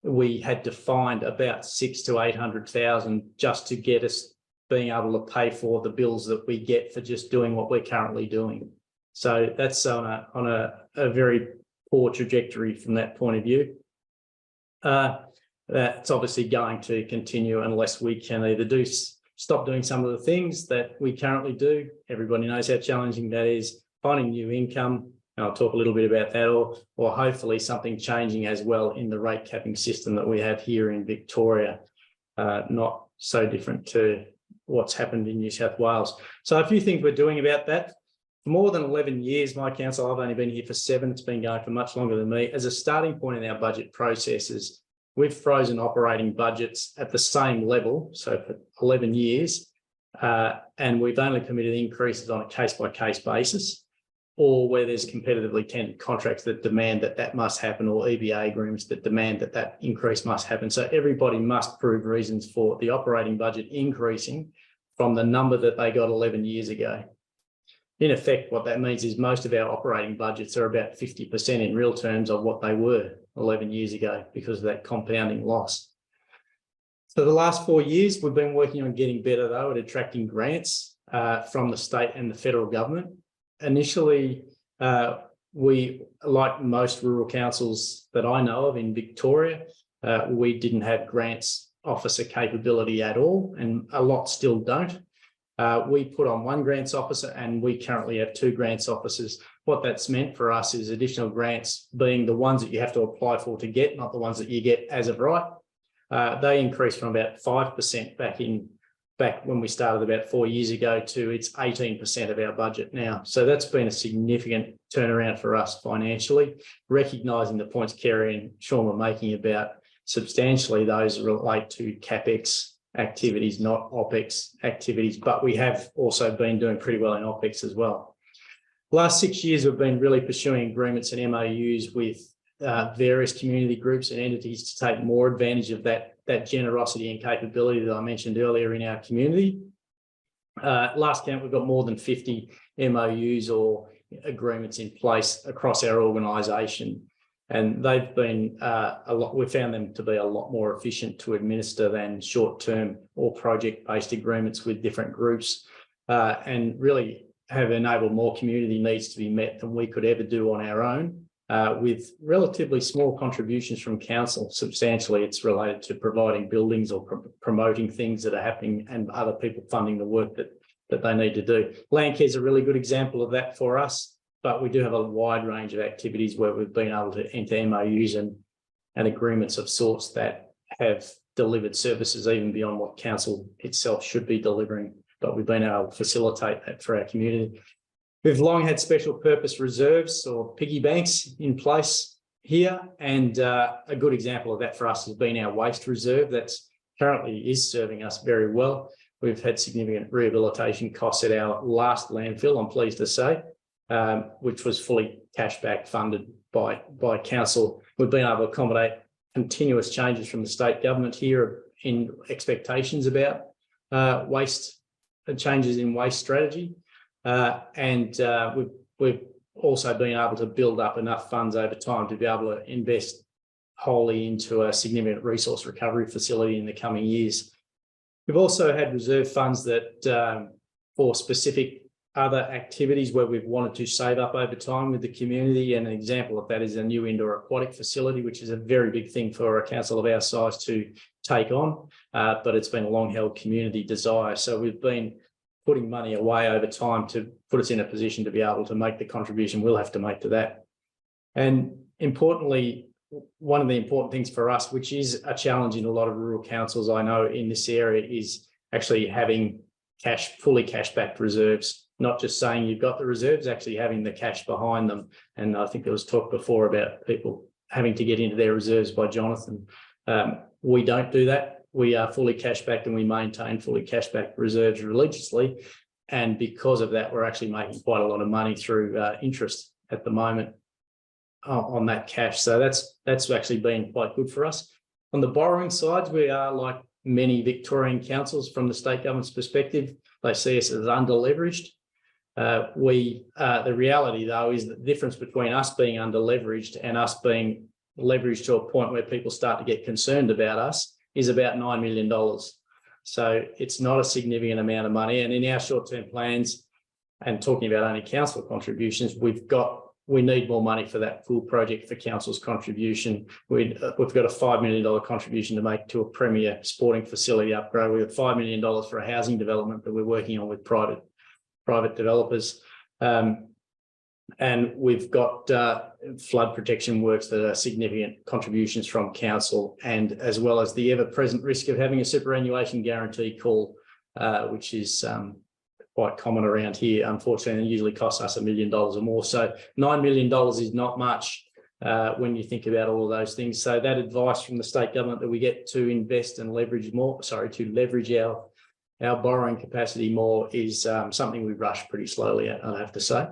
we had to find about 600,000 to 800,000 just to get us being able to pay for the bills that we get for just doing what we're currently doing. So that's on a very poor trajectory from that point of view. That's obviously going to continue unless we can either stop doing some of the things that we currently do. Everybody knows how challenging that is, finding new income, and I'll talk a little bit about that, or hopefully something changing as well in the rate capping system that we have here in Victoria, not so different to what's happened in New South Wales. So a few things we're doing about that. For more than 11 years, my council, I've only been here for 7, it's been going for much longer than me. As a starting point in our budget processes, we've frozen operating budgets at the same level, so for 11 years, and we've only permitted increases on a case-by-case basis, or where there's competitively tendered contracts that demand that must happen, or EBA agreements that demand that increase must happen. So everybody must prove reasons for the operating budget increasing from the number that they got 11 years ago. In effect, what that means is most of our operating budgets are about 50% in real terms of what they were 11 years ago because of that compounding loss. So the last 4 years, we've been working on getting better, though, at attracting grants from the state and the federal government. Initially, we, like most rural councils that I know of in Victoria, we didn't have grants officer capability at all, and a lot still don't. We put on 1 grants officer, and we currently have 2 grants officers. What that's meant for us is additional grants being the ones that you have to apply for to get, not the ones that you get as of right. They increased from about 5% back when we started about 4 years ago to it's 18% of our budget now. So that's been a significant turnaround for us financially, recognising the points Kerry and Sean were making about substantially those relate to CapEx activities, not OpEx activities, but we have also been doing pretty well in OpEx as well. Last 6 years, we've been really pursuing agreements and MOUs with various community groups and entities to take more advantage of that generosity and capability that I mentioned earlier in our community. Last count, we've got more than 50 MOUs or agreements in place across our organisation. And they've been we found them to be a lot more efficient to administer than short-term or project-based agreements with different groups, and really have enabled more community needs to be met than we could ever do on our own, with relatively small contributions from council. Substantially, it's related to providing buildings or promoting things that are happening and other people funding the work that they need to do. Landcare is a really good example of that for us. But we do have a wide range of activities where we've been able to enter MOUs and agreements of sorts that have delivered services even beyond what council itself should be delivering. But we've been able to facilitate that for our community. We've long had special purpose reserves or piggy banks in place here. And a good example of that for us has been our waste reserve that's currently is serving us very well. We've had significant rehabilitation costs at our last landfill, I'm pleased to say, which was fully cash back funded by council. We've been able to accommodate continuous changes from the state government here in expectations about waste changes in waste strategy. And we've also been able to build up enough funds over time to be able to invest wholly into a significant resource recovery facility in the coming years. We've also had reserve funds that for specific other activities where we've wanted to save up over time with the community. And an example of that is a new indoor aquatic facility, which is a very big thing for a council of our size to take on, but it's been a long-held community desire. So we've been putting money away over time to put us in a position to be able to make the contribution we'll have to make to that. And importantly, one of the important things for us, which is a challenge in a lot of rural councils I know in this area, is actually having fully cash-backed reserves. Not just saying you've got the reserves, actually having the cash behind them. And I think there was talk before about people having to get into their reserves by Jonathan. We don't do that. We are fully cash-backed and we maintain fully cash-backed reserves religiously. And because of that, we're actually making quite a lot of money through interest at the moment on that cash. So that's actually been quite good for us. On the borrowing side, we are like many Victorian councils from the state government's perspective. They see us as under-leveraged. The reality, though, is the difference between us being under-leveraged and us being leveraged to a point where people start to get concerned about us is about $9 million. So it's not a significant amount of money. And in our short-term plans, and talking about only council contributions, we need more money for that full project for council's contribution. We've got a $5 million contribution to make to a premier sporting facility upgrade. We have $5 million for a housing development that we're working on with private developers. And we've got flood protection works that are significant contributions from council, and as well as the ever-present risk of having a superannuation guarantee call, which is quite common around here, unfortunately, and usually costs us $1 million or more. So $9 million is not much when you think about all of those things. So that advice from the state government that we get to invest and leverage our borrowing capacity more is something we rush pretty slowly at, I have to say.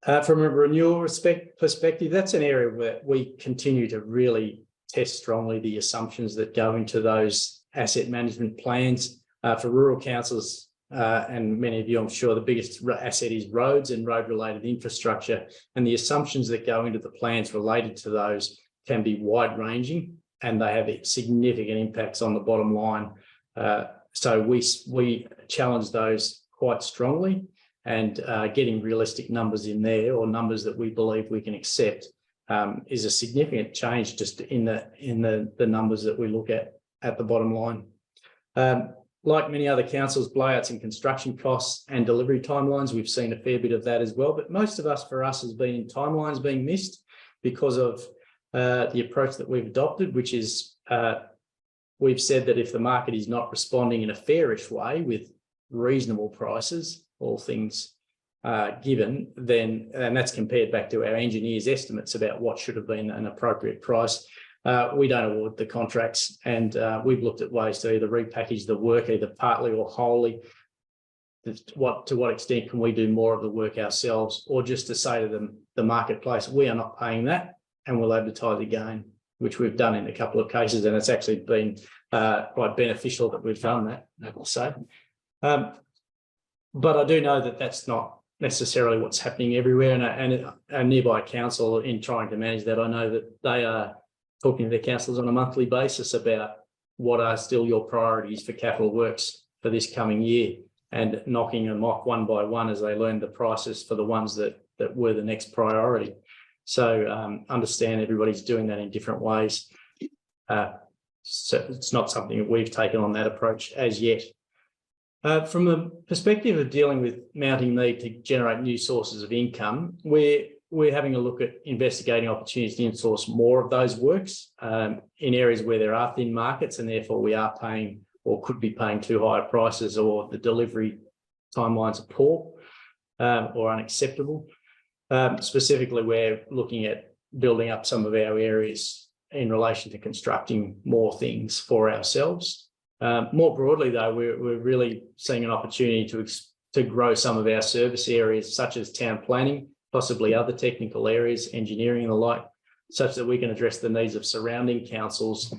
From a renewal perspective, that's an area where we continue to really test strongly the assumptions that go into those asset management plans. For rural councils, and many of you, I'm sure, the biggest asset is roads and road-related infrastructure. And the assumptions that go into the plans related to those can be wide-ranging, and they have significant impacts on the bottom line. So we challenge those quite strongly, and getting realistic numbers in there, or numbers that we believe we can accept, is a significant change just in the numbers that we look at the bottom line. Like many other councils, blowouts in construction costs and delivery timelines, we've seen a fair bit of that as well. But most of us, for us, has been timelines being missed because of the approach that we've adopted, which is we've said that if the market is not responding in a fairish way with reasonable prices, all things given, then, and that's compared back to our engineers' estimates about what should have been an appropriate price, we don't award the contracts. And we've looked at ways to either repackage the work, either partly or wholly. To what extent can we do more of the work ourselves, or just to say to the marketplace, we are not paying that and we'll advertise again, which we've done in a couple of cases, and it's actually been quite beneficial that we've done that, I will say. But I do know that that's not necessarily what's happening everywhere, and a nearby council, in trying to manage that, I know that they are talking to their councillors on a monthly basis about what are still your priorities for capital works for this coming year, and knocking them off one by one as they learn the prices for the ones that were the next priority. So understand everybody's doing that in different ways. So it's not something that we've taken on that approach as yet. From the perspective of dealing with mounting need to generate new sources of income, we're having a look at investigating opportunities to insource more of those works in areas where there are thin markets, and therefore we are paying or could be paying too high prices, or the delivery timelines are poor or unacceptable. Specifically, we're looking at building up some of our areas in relation to constructing more things for ourselves. More broadly, though, we're really seeing an opportunity to grow some of our service areas, such as town planning, possibly other technical areas, engineering and the like, such that we can address the needs of surrounding councils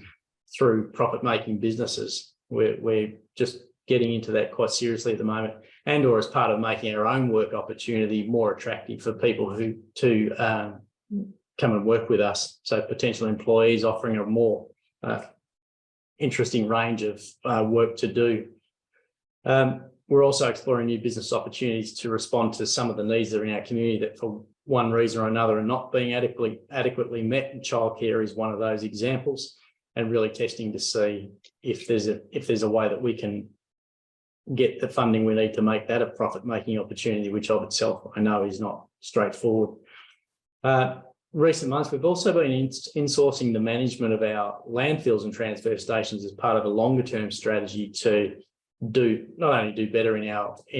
through profit-making businesses. We're just getting into that quite seriously at the moment. and or as part of making our own work opportunity more attractive for people who to come and work with us. So potential employees offering a more interesting range of work to do. We're also exploring new business opportunities to respond to some of the needs that are in our community that for one reason or another are not being adequately met, and childcare is one of those examples, and really testing to see if there's a way that we can get the funding we need to make that a profit-making opportunity, which of itself I know is not straightforward. Recent months, we've also been insourcing the management of our landfills and transfer stations as part of a longer-term strategy to not only do better in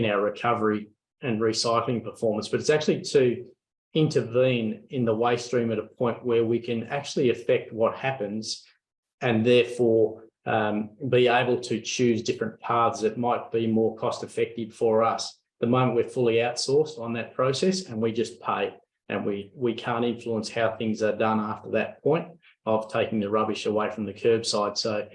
our recovery and recycling performance, but it's actually to intervene in the waste stream at a point where we can actually affect what happens, and therefore be able to choose different paths that might be more cost effective for us. At the moment, we're fully outsourced on that process, and we just pay, and we can't influence how things are done after that point of taking the rubbish away from the curbside. So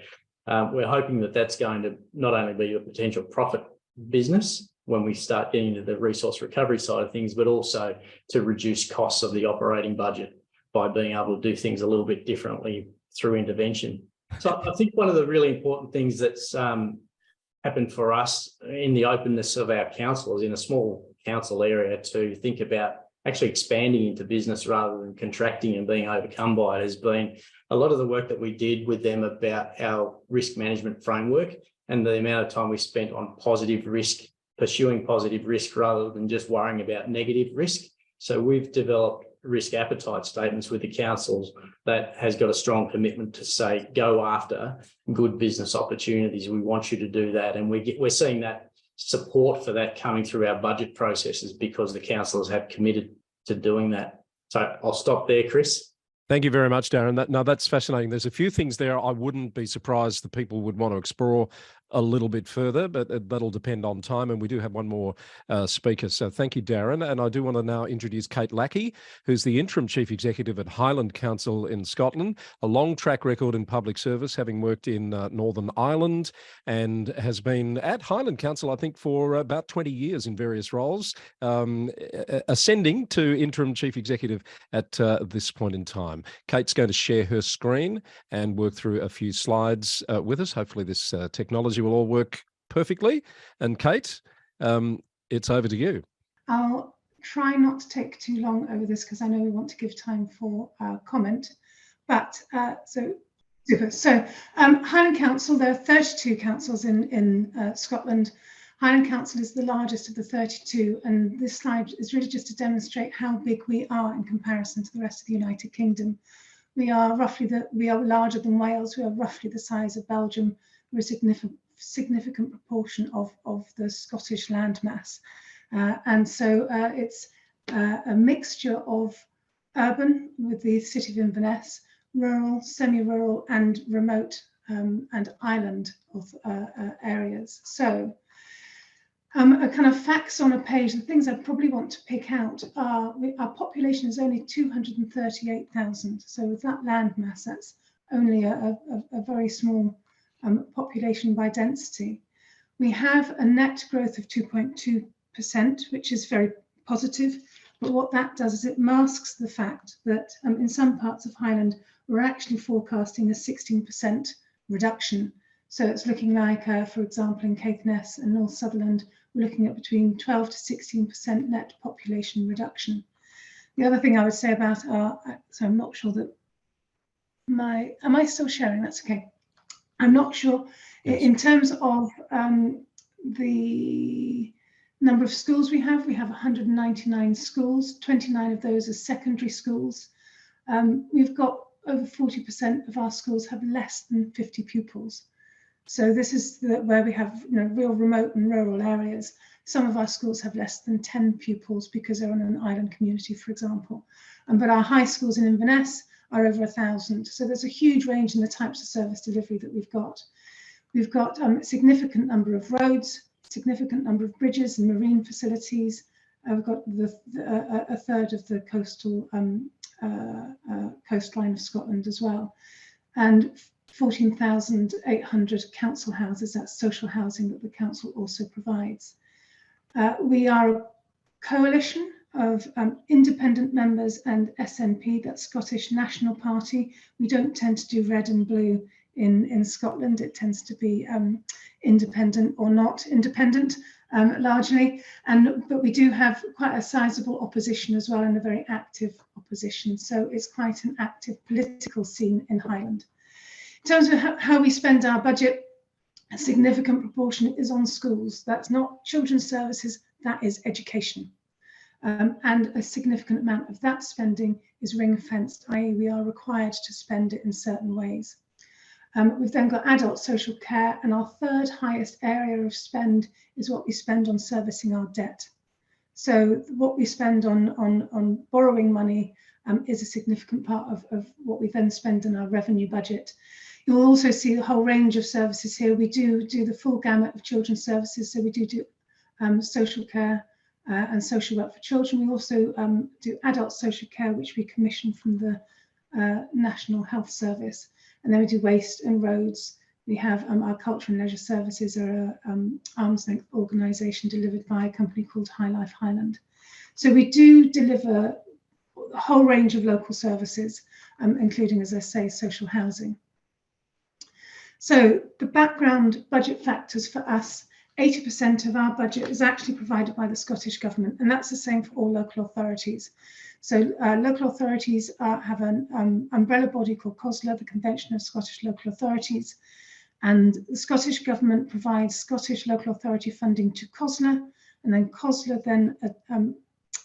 we're hoping that that's going to not only be a potential profit business when we start getting into the resource recovery side of things, but also to reduce costs of the operating budget by being able to do things a little bit differently through intervention. So I think one of the really important things that's happened for us in the openness of our councillors in a small council area to think about actually expanding into business rather than contracting and being overcome by it has been a lot of the work that we did with them about our risk management framework and the amount of time we spent on positive risk, pursuing positive risk rather than just worrying about negative risk. So we've developed risk appetite statements with the councils that has got a strong commitment to say, go after good business opportunities. We want you to do that. And we're seeing that support for that coming through our budget processes because the councillors have committed to doing that. So I'll stop there, Chris. Thank you very much, Darren. That's fascinating. There's a few things there I wouldn't be surprised that people would want to explore a little bit further, but that'll depend on time. And we do have one more speaker. So thank you, Darren. And I do want to now introduce Kate Lackie, who's the Interim Chief Executive at Highland Council in Scotland, a long track record in public service, having worked in Northern Ireland, and has been at Highland Council, I think, for about 20 years in various roles, ascending to Interim Chief Executive at this point in time. Kate's going to share her screen and work through a few slides with us. Hopefully this technology will all work perfectly. And Kate, it's over to you. I'll try not to take too long over this because I know we want to give time for comment. But super. So Highland Council, there are 32 councils in Scotland. Highland Council is the largest of the 32, and this slide is really just to demonstrate how big we are in comparison to the rest of the United Kingdom. We are larger than Wales. We are roughly the size of Belgium. We're a significant proportion of the Scottish landmass. And so it's a mixture of urban with the city of Inverness, rural, semi-rural and remote and island of areas. So a kind of facts on a page, the things I probably want to pick out are our population is only 238,000. So with that landmass, that's only a very small population by density. We have a net growth of 2.2%, which is very positive. But what that does is it masks the fact that in some parts of Highland, we're actually forecasting a 16% reduction. So it's looking like, for example, in Caithness and North Sutherland, we're looking at between 12 to 16% net population reduction. The other thing I would say about so I'm not sure that am I still sharing? That's okay. I'm not sure. Yes. In terms of the number of schools we have 199 schools, 29 of those are secondary schools. We've got over 40% of our schools have less than 50 pupils. So this is where we have real remote and rural areas. Some of our schools have less than 10 pupils because they're in an island community, for example. But our high schools in Inverness are over 1,000. So there's a huge range in the types of service delivery that we've got. We've got a significant number of roads, significant number of bridges and marine facilities. We've got a third of the coastline of Scotland as well. And 14,800 council houses, that's social housing that the council also provides. We are a coalition of independent members and SNP, that's Scottish National Party. We don't tend to do red and blue in Scotland. It tends to be independent or not independent, largely. But we do have quite a sizable opposition as well, and a very active opposition. So it's quite an active political scene in Highland. In terms of how we spend our budget, a significant proportion is on schools. That's not children's services, that is education. And a significant amount of that spending is ring-fenced, i.e. we are required to spend it in certain ways. We've then got adult social care, and our third highest area of spend is what we spend on servicing our debt. So what we spend on borrowing money is a significant part of what we then spend in our revenue budget. You'll also see a whole range of services here. We do the full gamut of children's services. So we do social care and social work for children. We also do adult social care, which we commission from the National Health Service. And then we do waste and roads. We have our culture and leisure services are an arm's length organisation delivered by a company called High Life Highland. So we do deliver a whole range of local services, including, as I say, social housing. So the background budget factors for us, 80% of our budget is actually provided by the Scottish Government, and that's the same for all local authorities. So local authorities have an umbrella body called COSLA, the Convention of Scottish Local Authorities, and the Scottish Government provides Scottish local authority funding to COSLA, and then COSLA then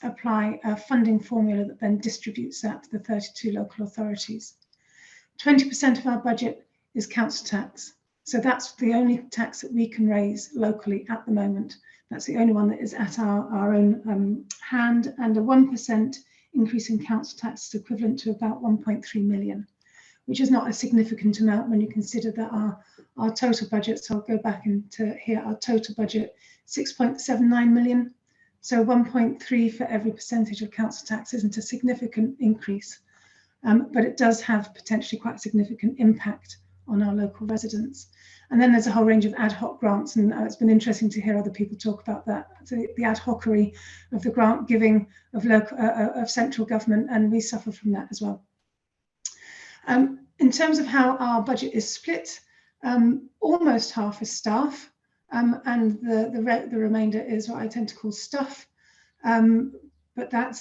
apply a funding formula that then distributes that to the 32 local authorities. 20% of our budget is council tax. So that's the only tax that we can raise locally at the moment. That's the only one that is at our own hand, and a 1% increase in council tax is equivalent to about 1.3 million, which is not a significant amount when you consider that our total budget, so I'll go back into here, our total budget, 6.79 million. So 1.3 for every percentage of council tax isn't a significant increase, but it does have potentially quite a significant impact on our local residents. And then there's a whole range of ad hoc grants, and it's been interesting to hear other people talk about that, the ad hocery of the grant giving of central government, and we suffer from that as well. In terms of how our budget is split, almost half is staff, and the remainder is what I tend to call stuff. But that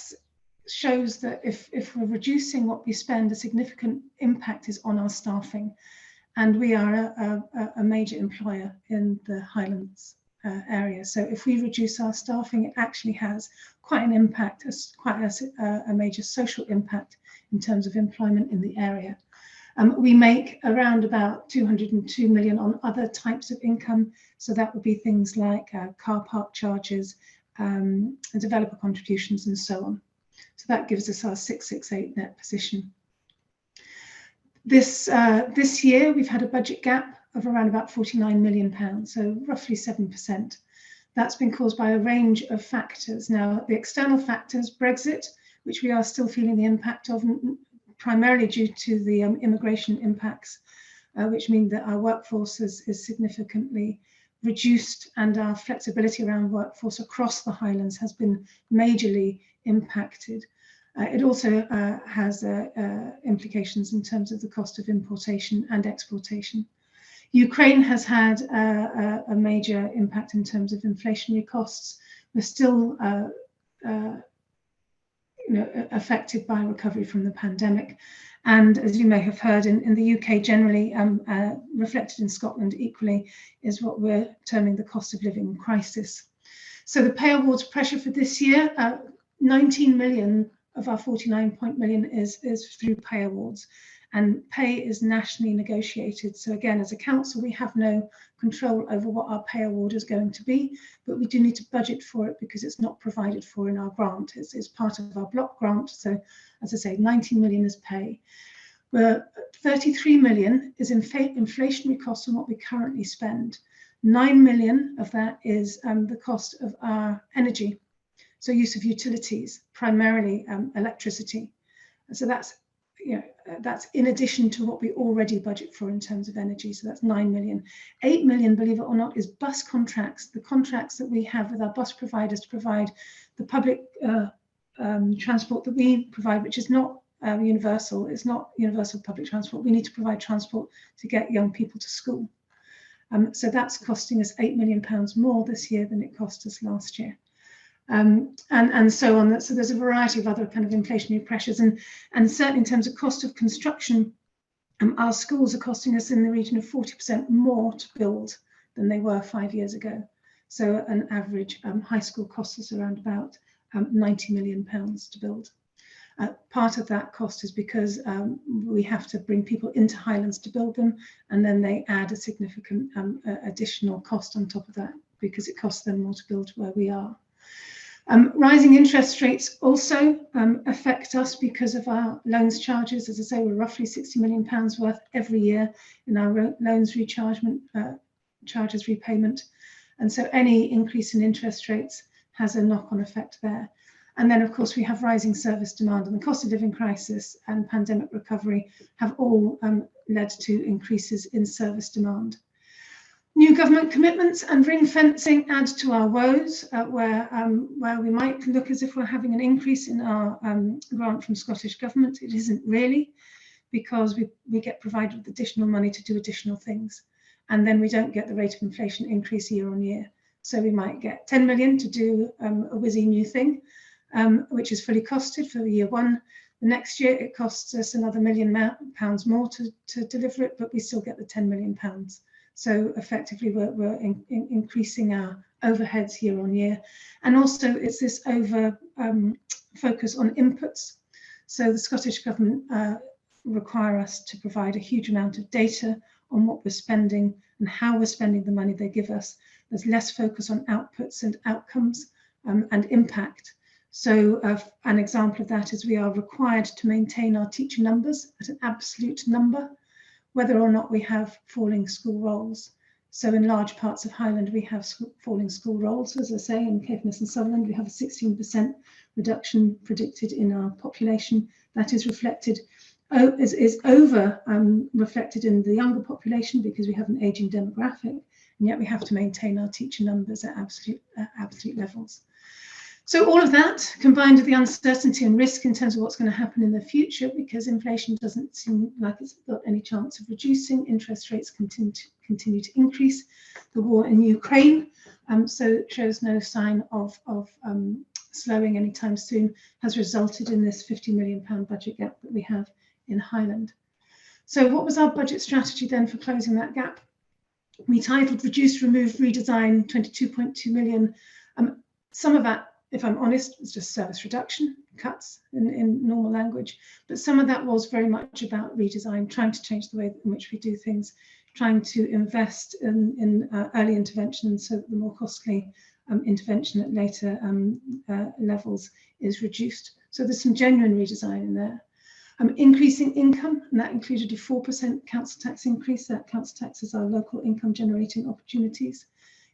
shows that if we're reducing what we spend, a significant impact is on our staffing. And we are a major employer in the Highlands area. So if we reduce our staffing, it actually has quite an impact, quite a major social impact in terms of employment in the area. We make around about 202 million on other types of income. So that would be things like car park charges, and developer contributions and so on. So that gives us our 668 net position. This year, we've had a budget gap of around about £49 million, so roughly 7%. That's been caused by a range of factors. Now, the external factors, Brexit, which we are still feeling the impact of, primarily due to the immigration impacts, which mean that our workforce is significantly reduced, and our flexibility around workforce across the Highlands has been majorly impacted. It also has implications in terms of the cost of importation and exportation. Ukraine has had a major impact in terms of inflationary costs. We're still affected by recovery from the pandemic. And as you may have heard, in the UK generally, reflected in Scotland equally, is what we're terming the cost of living crisis. So the pay awards pressure for this year, 19 million of our 49 million is through pay awards, and pay is nationally negotiated. So again, as a council, we have no control over what our pay award is going to be, but we do need to budget for it because it's not provided for in our grant. It's part of our block grant. So as I say, 19 million is pay. Where 33 million is inflationary costs on what we currently spend. 9 million of that is the cost of our energy. So use of utilities, primarily electricity. So that's, that's in addition to what we already budget for in terms of energy. So that's 9 million. 8 million, believe it or not, is bus contracts, the contracts that we have with our bus providers to provide the public transport that we provide, which is not universal. It's not universal public transport. We need to provide transport to get young people to school. So that's costing us £8 million more this year than it cost us last year. And so on. So there's a variety of other kind of inflationary pressures, and certainly in terms of cost of construction, our schools are costing us in the region of 40% more to build than they were 5 years ago. So an average high school costs us around about £90 million to build. Part of that cost is because we have to bring people into Highlands to build them, and then they add a significant additional cost on top of that because it costs them more to build where we are. Rising interest rates also affect us because of our loans charges. As I say, we're roughly £60 million worth every year in our loans rechargement charges repayment. And so any increase in interest rates has a knock-on effect there. And then, of course, we have rising service demand, and the cost of living crisis and pandemic recovery have all led to increases in service demand. New government commitments and ring fencing add to our woes, where we might look as if we're having an increase in our grant from Scottish Government. It isn't really, because we get provided with additional money to do additional things, and then we don't get the rate of inflation increase year on year. So we might get 10 million to do a whizzy new thing, which is fully costed for year one. The next year it costs us another £1 million more to deliver it, but we still get the £10 million. So effectively, we're increasing our overheads year on year. And also it's this over focus on inputs. So the Scottish Government require us to provide a huge amount of data on what we're spending and how we're spending the money they give us. There's less focus on outputs and outcomes and impact. So an example of that is we are required to maintain our teacher numbers at an absolute number, whether or not we have falling school rolls. So in large parts of Highland, we have falling school rolls. As I say, in Caithness and Sutherland, we have a 16% reduction predicted in our population. That is reflected, is over reflected in the younger population because we have an ageing demographic, and yet we have to maintain our teacher numbers at absolute levels. So all of that, combined with the uncertainty and risk in terms of what's going to happen in the future, because inflation doesn't seem like it's got any chance of reducing, interest rates continue to increase. The war in Ukraine so shows no sign of slowing anytime soon, has resulted in this £50 million budget gap that we have in Highland. So what was our budget strategy then for closing that gap? We titled Reduce, Remove, Redesign 22.2 million. Some of that, if I'm honest, was just service reduction, cuts in normal language. But some of that was very much about redesign, trying to change the way in which we do things, trying to invest in early intervention so that the more costly intervention at later levels is reduced. So there's some genuine redesign in there. Increasing income, and that included a 4% council tax increase. That council tax is our local income generating opportunities.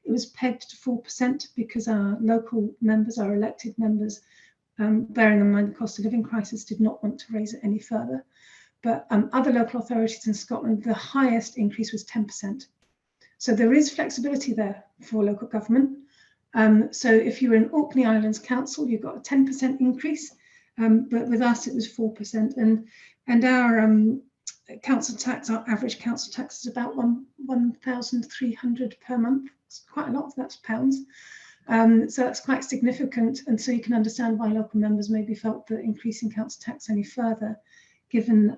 It was pegged to 4% because our local members, our elected members, bearing in mind the cost of living crisis, did not want to raise it any further. But other local authorities in Scotland, the highest increase was 10%. So there is flexibility there for local government. So if you're in Orkney Islands Council, you've got a 10% increase, but with us it was 4%. And our council tax, our average council tax is about 1,300 per month. It's quite a lot, that's pounds. So that's quite significant. And so you can understand why local members maybe felt that increasing council tax any further, given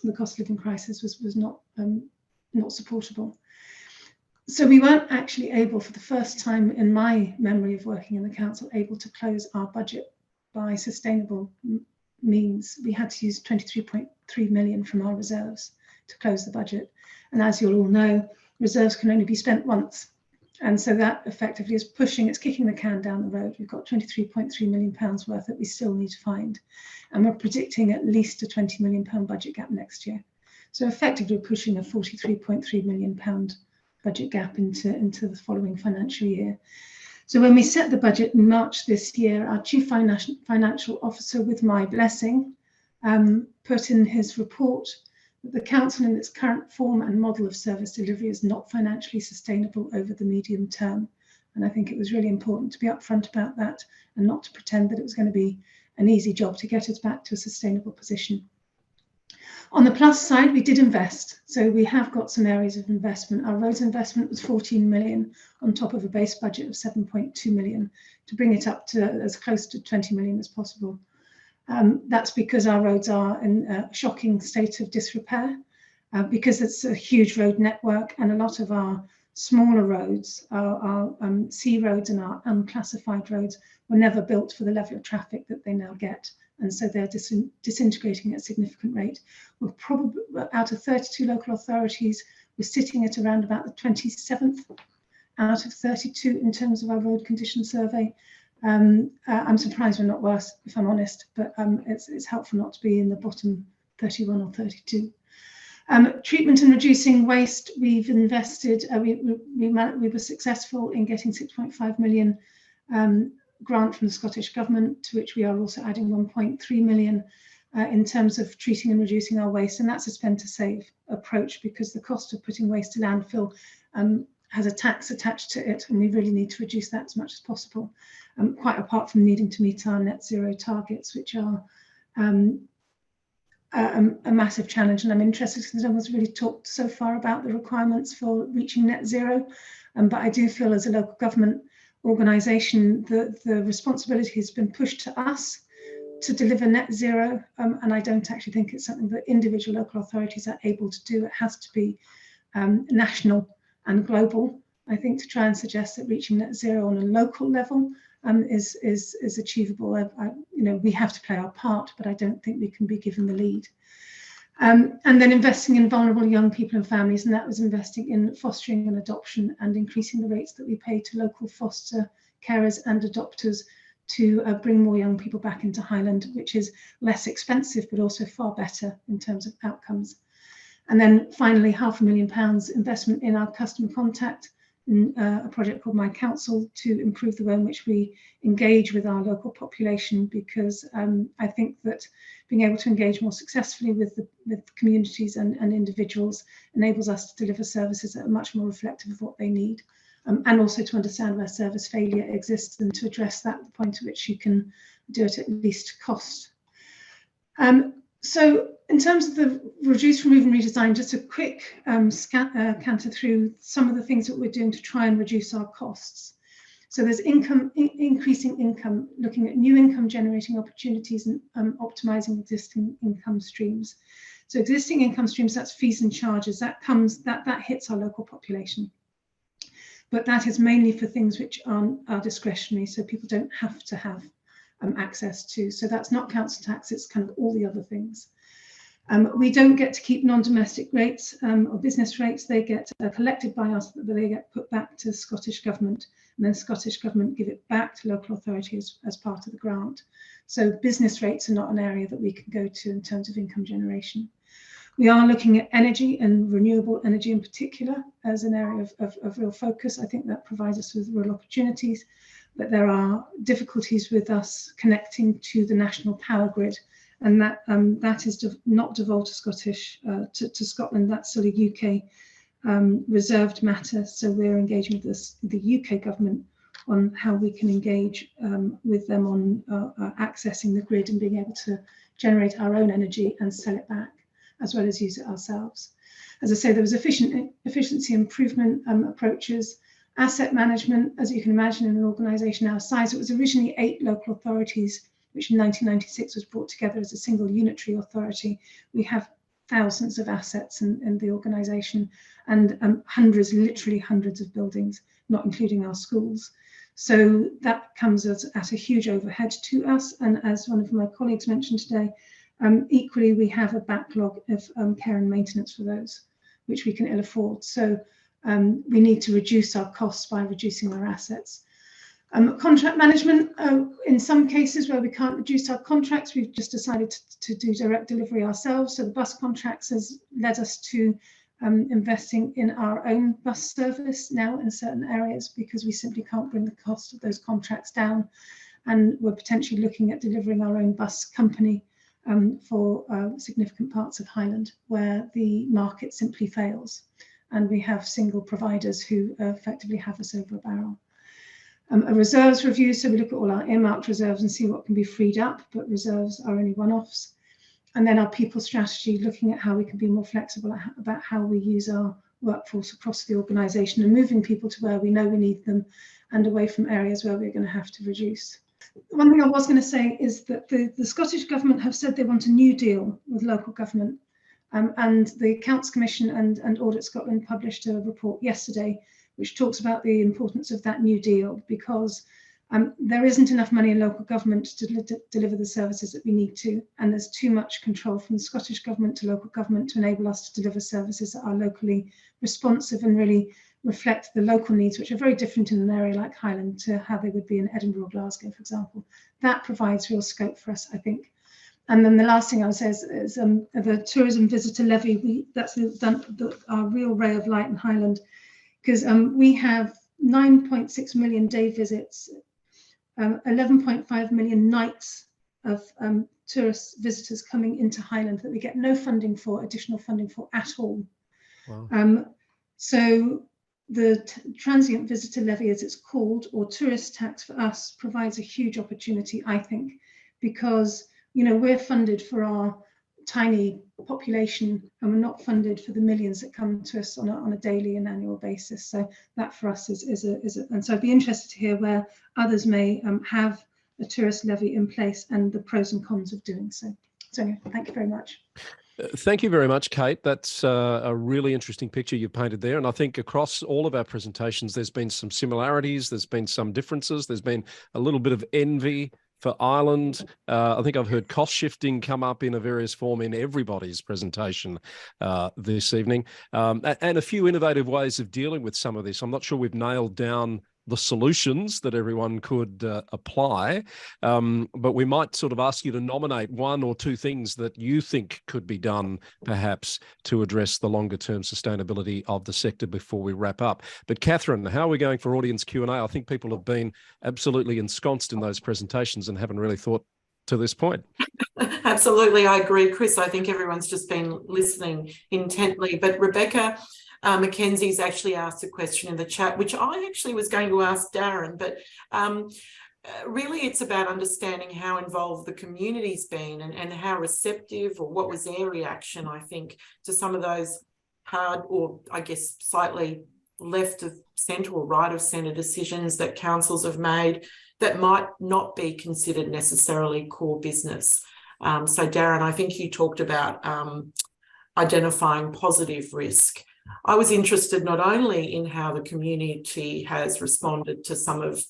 the cost of living crisis, was not supportable. So we weren't actually able, for the first time in my memory of working in the council, able to close our budget by sustainable means. We had to use 23.3 million from our reserves to close the budget. And as you'll all know, reserves can only be spent once. And so that effectively is it's kicking the can down the road. We've got £23.3 million worth that we still need to find. And we're predicting at least a £20 million budget gap next year. So effectively pushing a £43.3 million budget gap into the following financial year. So when we set the budget in March this year, our Chief Financial Officer, with my blessing, put in his report that the council in its current form and model of service delivery is not financially sustainable over the medium term. And I think it was really important to be upfront about that and not to pretend that it was going to be an easy job to get us back to a sustainable position. On the plus side, we did invest. So we have got some areas of investment. Our roads investment was 14 million on top of a base budget of 7.2 million to bring it up to as close to 20 million as possible. That's because our roads are in a shocking state of disrepair, because it's a huge road network, and a lot of our smaller roads, our C roads and our unclassified roads were never built for the level of traffic that they now get. And so they're disintegrating at a significant rate. We're probably, out of 32 local authorities, we're sitting at around about the 27th out of 32 in terms of our road condition survey. I'm surprised we're not worse, if I'm honest, but it's helpful not to be in the bottom 31 or 32. Treatment and reducing waste, we've invested, we were successful in getting 6.5 million grant from the Scottish Government, to which we are also adding 1.3 million in terms of treating and reducing our waste. And that's a spend to save approach, because the cost of putting waste to landfill has a tax attached to it, and we really need to reduce that as much as possible, quite apart from needing to meet our net zero targets, which are a massive challenge. And I'm interested, because no one's really talked so far about the requirements for reaching net zero, but I do feel as a local government organisation that the responsibility has been pushed to us to deliver net zero, and I don't actually think it's something that individual local authorities are able to do. It has to be national and global. I think to try and suggest that reaching net zero on a local level is achievable. You know, we have to play our part, but I don't think we can be given the lead. And then investing in vulnerable young people and families, and that was investing in fostering and adoption and increasing the rates that we pay to local foster carers and adopters to bring more young people back into Highland, which is less expensive, but also far better in terms of outcomes. And then finally, £500,000 investment in our customer contact, in a project called My Council, to improve the way in which we engage with our local population, because I think that being able to engage more successfully with communities and individuals enables us to deliver services that are much more reflective of what they need, and also to understand where service failure exists and to address that at the point at which you can do it at least cost. So in terms of the reduce, remove and redesign, just a quick canter through some of the things that we're doing to try and reduce our costs. So there's increasing income, looking at new income generating opportunities and optimizing existing income streams. So existing income streams, that's fees and charges, that hits our local population. But that is mainly for things which are discretionary, so people don't have to have access to. So that's not council tax, it's kind of all the other things. We don't get to keep non-domestic rates or business rates. They get collected by us, but they get put back to Scottish Government, and then Scottish Government give it back to local authorities as part of the grant. So business rates are not an area that we can go to in terms of income generation. We are looking at energy and renewable energy in particular as an area of real focus. I think that provides us with real opportunities, but there are difficulties with us connecting to the national power grid, and that is not devolved to Scotland. That's still a UK reserved matter. So we're engaging with the UK government on how we can engage with them on accessing the grid and being able to generate our own energy and sell it back, as well as use it ourselves. As I say, there was efficiency improvement approaches. Asset management, as you can imagine, in an organisation our size, it was originally 8 local authorities, which in 1996 was brought together as a single unitary authority. We have thousands of assets in the organisation, and literally hundreds of buildings, not including our schools. So that comes at a huge overhead to us. And as one of my colleagues mentioned today, equally, we have a backlog of care and maintenance for those, which we can ill afford. So we need to reduce our costs by reducing our assets. Contract management, in some cases where we can't reduce our contracts, we've just decided to do direct delivery ourselves. So the bus contracts has led us to investing in our own bus service now in certain areas, because we simply can't bring the cost of those contracts down. And we're potentially looking at delivering our own bus company for significant parts of Highland where the market simply fails. And we have single providers who effectively have us over a barrel. A reserves review, so we look at all our earmarked reserves and see what can be freed up, but reserves are only one-offs. And then our people strategy, looking at how we can be more flexible about how we use our workforce across the organisation and moving people to where we know we need them and away from areas where we're going to have to reduce. One thing I was going to say is that the Scottish Government have said they want a new deal with local government. And the Accounts Commission and Audit Scotland published a report yesterday which talks about the importance of that new deal, because there isn't enough money in local government to deliver the services that we need to, and there's too much control from the Scottish Government to local government to enable us to deliver services that are locally responsive and really reflect the local needs, which are very different in an area like Highland to how they would be in Edinburgh or Glasgow, for example. That provides real scope for us, I think. And then the last thing I would say is the tourism visitor levy. That's our real ray of light in Highland, because we have 9.6 million day visits, 11.5 million nights of tourist visitors coming into Highland that we get no funding for, additional funding for at all. Wow. So the transient visitor levy, as it's called, or tourist tax for us, provides a huge opportunity, I think, because we're funded for our tiny population and we're not funded for the millions that come to us on a daily and annual basis. So that for us and so I'd be interested to hear where others may have a tourist levy in place and the pros and cons of doing so. So anyway, thank you very much. Thank you very much, Kate. That's a really interesting picture you've painted there. And I think across all of our presentations, there's been some similarities, there's been some differences, there's been a little bit of envy for Ireland. I think I've heard cost shifting come up in a various form in everybody's presentation this evening, and a few innovative ways of dealing with some of this. I'm not sure we've nailed down the solutions that everyone could apply, but we might sort of ask you to nominate one or two things that you think could be done perhaps to address the longer term sustainability of the sector before we wrap up. But Catherine, how are we going for audience Q&A? I think people have been absolutely ensconced in those presentations and haven't really thought to this point. Absolutely, I agree, Chris. I think everyone's just been listening intently. But Rebecca Mackenzie's actually asked a question in the chat, which I actually was going to ask Darren, but really it's about understanding how involved the community's been and how receptive, or what was their reaction, I think, to some of those hard, or I guess slightly left of centre or right of centre decisions that councils have made that might not be considered necessarily core business. So Darren, I think you talked about identifying positive risk. I was interested not only in how the community has responded to some of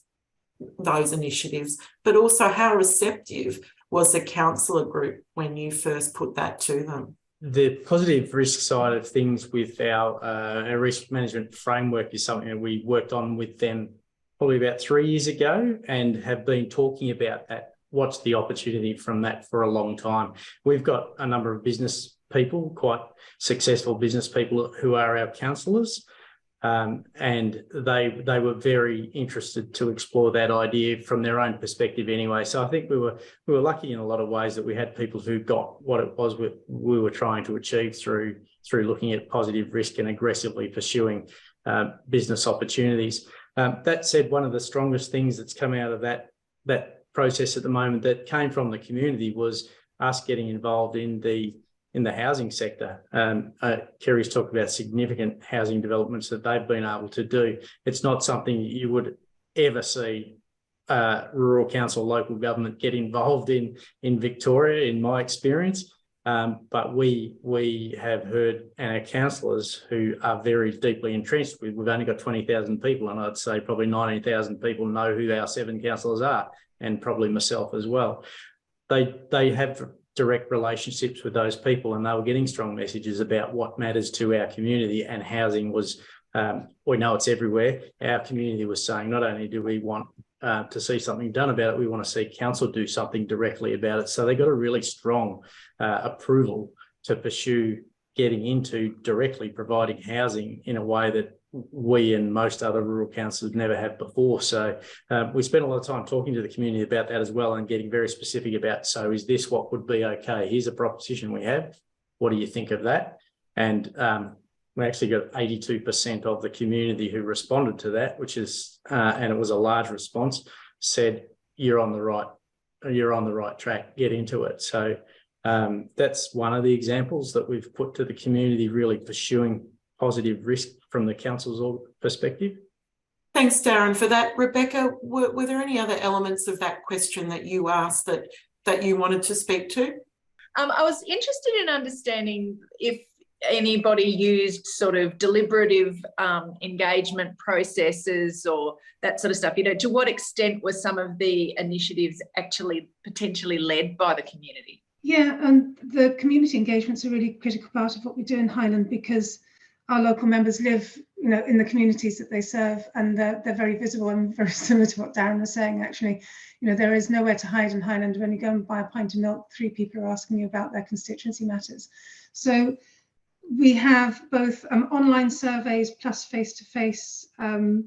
those initiatives, but also how receptive was the councillor group when you first put that to them? The positive risk side of things with our risk management framework is something that we worked on with them probably about 3 years ago and have been talking about that. What's the opportunity from that for a long time? We've got a number of business people, quite successful business people who are our councillors, and they were very interested to explore that idea from their own perspective anyway. So I think we were lucky in a lot of ways that we had people who got what it was we were trying to achieve through looking at positive risk and aggressively pursuing business opportunities. That said, one of the strongest things that's come out of that process at the moment that came from the community was us getting involved in the housing sector. Kerry's talked about significant housing developments that they've been able to do. It's not something you would ever see rural council, local government get involved in Victoria, in my experience. But we have heard, and our councillors who are very deeply entrenched with, we've only got 20,000 people, and I'd say probably 19,000 people know who our 7 councillors are, and probably myself as well. They have direct relationships with those people, and they were getting strong messages about what matters to our community, and housing was, we know it's everywhere. Our community was saying, not only do we want to see something done about it, we want to see council do something directly about it. So they got a really strong approval to pursue getting into directly providing housing in a way that we and most other rural councils never have before. So we spent a lot of time talking to the community about that as well and getting very specific about, so is this what would be okay? Here's a proposition we have. What do you think of that? And we actually got 82% of the community who responded to that, which is, and it was a large response, said, you're on the right track, get into it. So that's one of the examples that we've put to the community, really pursuing positive risk from the council's perspective. Thanks, Darren, for that. Rebecca, were there any other elements of that question that you asked that you wanted to speak to? I was interested in understanding if anybody used sort of deliberative engagement processes or that sort of stuff. You know, to what extent were some of the initiatives actually potentially led by the community? Yeah, and the community engagement's a really critical part of what we do in Highland, because our local members live, you know, in the communities that they serve, and they're very visible and very similar to what Darren was saying. Actually, you know, there is nowhere to hide in Highland. When you go and buy a pint of milk, 3 people are asking you about their constituency matters. So we have both online surveys plus face-to-face, and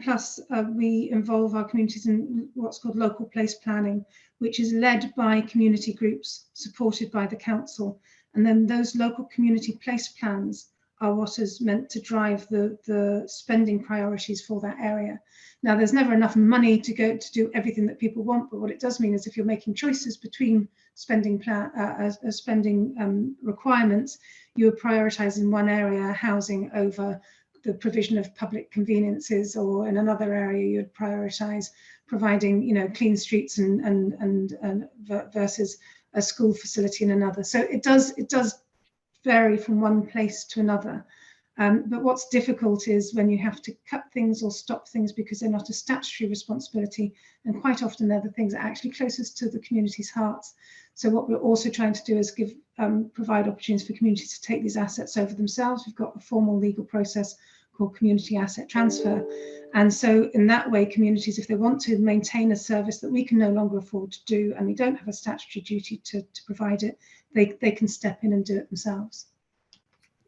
plus we involve our communities in what's called local place planning, which is led by community groups supported by the council. And then those local community place plans are what is meant to drive the spending priorities for that area. Now, there's never enough money to go to do everything that people want, but what it does mean is if you're making choices between spending requirements, you are prioritising one area, housing, over the provision of public conveniences, or in another area you'd prioritise providing, you know, clean streets and versus a school facility in another. So it does vary from one place to another. But what's difficult is when you have to cut things or stop things because they're not a statutory responsibility, and quite often they're the things that are actually closest to the community's hearts. So what we're also trying to do is provide opportunities for communities to take these assets over themselves. We've got a formal legal process called community asset transfer. And so in that way, communities, if they want to maintain a service that we can no longer afford to do, and we don't have a statutory duty to provide it, they can step in and do it themselves.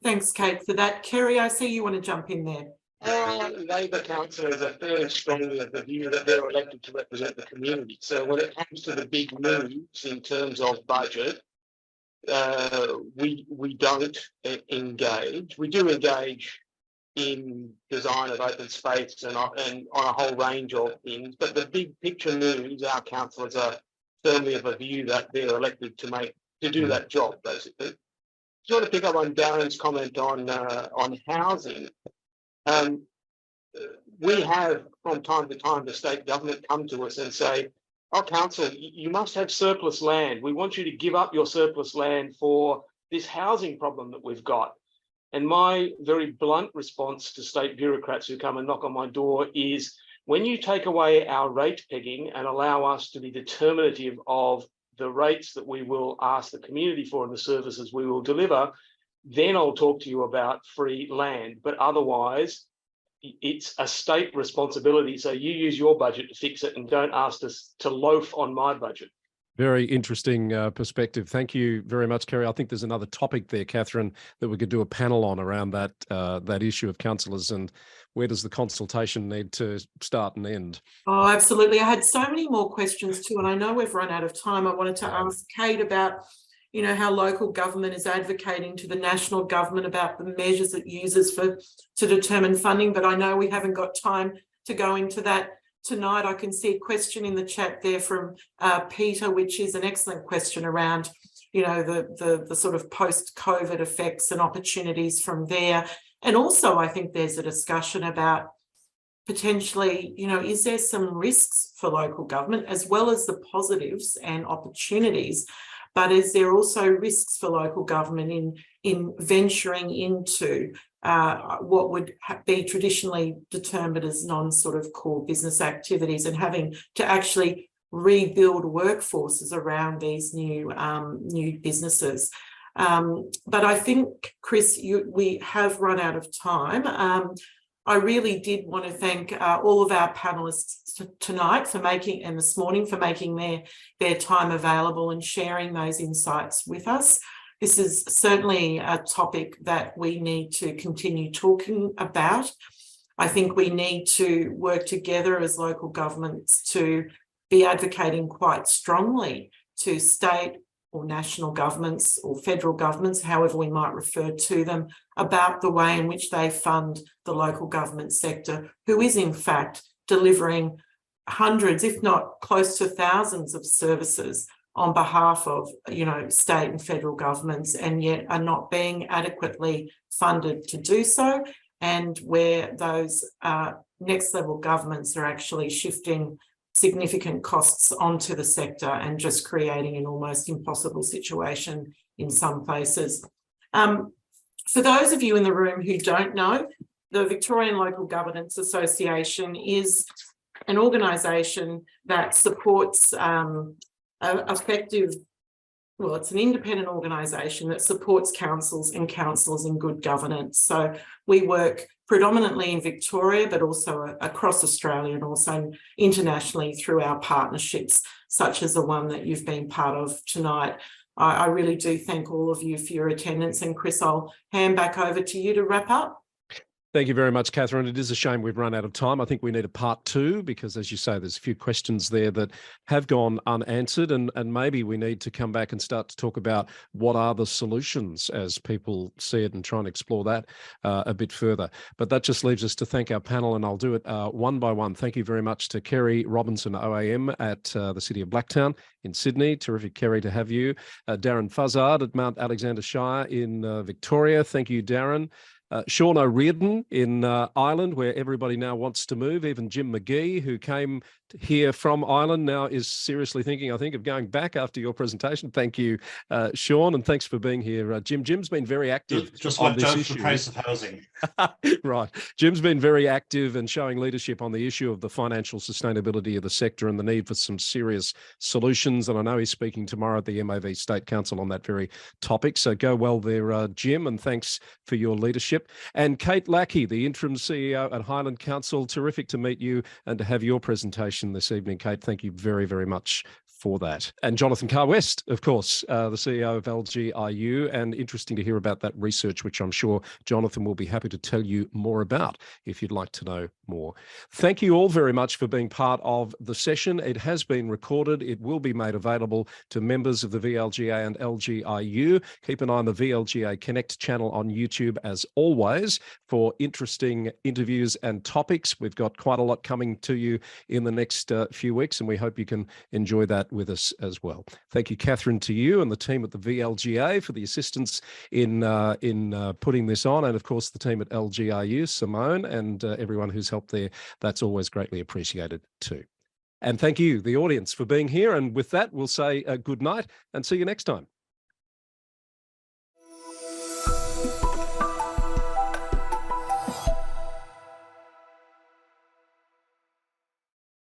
Thanks, Kate, for that. Kerry, I see you want to jump in there. Labor councillors are fairly strongly of the view that they're elected to represent the community. So when it comes to the big moves in terms of budget, we don't engage. We do engage in design of open space and on a whole range of things, but the big picture moves, our councillors are firmly of a view that they're elected to do that job, basically. Sort of pick up on Darren's comment on housing. We have from time to time the state government come to us and say, "Oh, council, you must have surplus land. We want you to give up your surplus land for this housing problem that we've got." And my very blunt response to state bureaucrats who come and knock on my door is, when you take away our rate pegging and allow us to be determinative of the rates that we will ask the community for and the services we will deliver, then I'll talk to you about free land. But otherwise, it's a state responsibility. So you use your budget to fix it and don't ask us to loaf on my budget. Very interesting perspective. Thank you very much, Kerry. I think there's another topic there, Catherine, that we could do a panel on around that issue of councillors and where does the consultation need to start and end? Oh, absolutely. I had so many more questions too, and I know we've run out of time. I wanted to ask Kate about, you know, how local government is advocating to the national government about the measures it uses to determine funding, but I know we haven't got time to go into that tonight. I can see a question in the chat there from Peter, which is an excellent question around, you know, the sort of post-COVID effects and opportunities from there. And also, I think there's a discussion about potentially, you know, is there some risks for local government as well as the positives and opportunities, but is there also risks for local government in venturing into what would be traditionally determined as non-sort of core business activities and having to actually rebuild workforces around these new businesses. But I think, Chris, we have run out of time. I really did want to thank all of our panellists tonight for making, and this morning for making their time available and sharing those insights with us. this is certainly a topic that we need to continue talking about. I think we need to work together as local governments to be advocating quite strongly to state or national governments or federal governments, however we might refer to them, about the way in which they fund the local government sector, who is in fact delivering hundreds, if not close to thousands of services on behalf of, state and federal governments, and yet are not being adequately funded to do so, and where those next level governments are actually shifting significant costs onto the sector and just creating an almost impossible situation in some places. For those of you in the room who don't know, the Victorian Local Governance Association is an organisation that supports it's an independent organisation that supports councils and councils in good governance. So we work predominantly in Victoria, but also across Australia and also internationally through our partnerships, such as the one that you've been part of tonight. I really do thank all of you for your attendance. And Chris, I'll hand back over to you to wrap up. Thank you very much, Catherine. It is a shame we've run out of time. I think we need a part 2 because, as you say, there's a few questions there that have gone unanswered, and maybe we need to come back and start to talk about what are the solutions as people see it and try and explore that a bit further. But that just leaves us to thank our panel, and I'll do it one by one. Thank you very much to Kerry Robinson OAM at the City of Blacktown in Sydney. Terrific, Kerry, to have you. Darren Fuzzard at Mount Alexander Shire in Victoria. Thank you, Darren. Sean O'Riordan in Ireland, where everybody now wants to move. Even Jim McGee, who came here from Ireland, now is seriously thinking, I think, of going back after your presentation. Thank you, Sean, and thanks for being here. Jim's been very active. Just on watch this out issue. for the price of housing. Right. Jim's been very active and showing leadership on the issue of the financial sustainability of the sector and the need for some serious solutions. And I know he's speaking tomorrow at the MAV State Council on that very topic. So go well there, Jim, and thanks for your leadership. And Kate Lackie, the Interim CEO at Highland Council, terrific to meet you and to have your presentation this evening, Kate. Thank you very, very much for that. And Jonathan Carr-West, of course, the CEO of LGIU, and interesting to hear about that research, which I'm sure Jonathan will be happy to tell you more about if you'd like to know more. Thank you all very much for being part of the session. It has been recorded. It will be made available to members of the VLGA and LGIU. Keep an eye on the VLGA Connect channel on YouTube as always for interesting interviews and topics. We've got quite a lot coming to you in the next few weeks, and we hope you can enjoy that with us as well. Thank you, Catherine, to you and the team at the VLGA for the assistance in putting this on, and of course the team at LGIU, Simone, and everyone who's helped there. That's always greatly appreciated too. And thank you, the audience, for being here. And with that, we'll say good night and see you next time.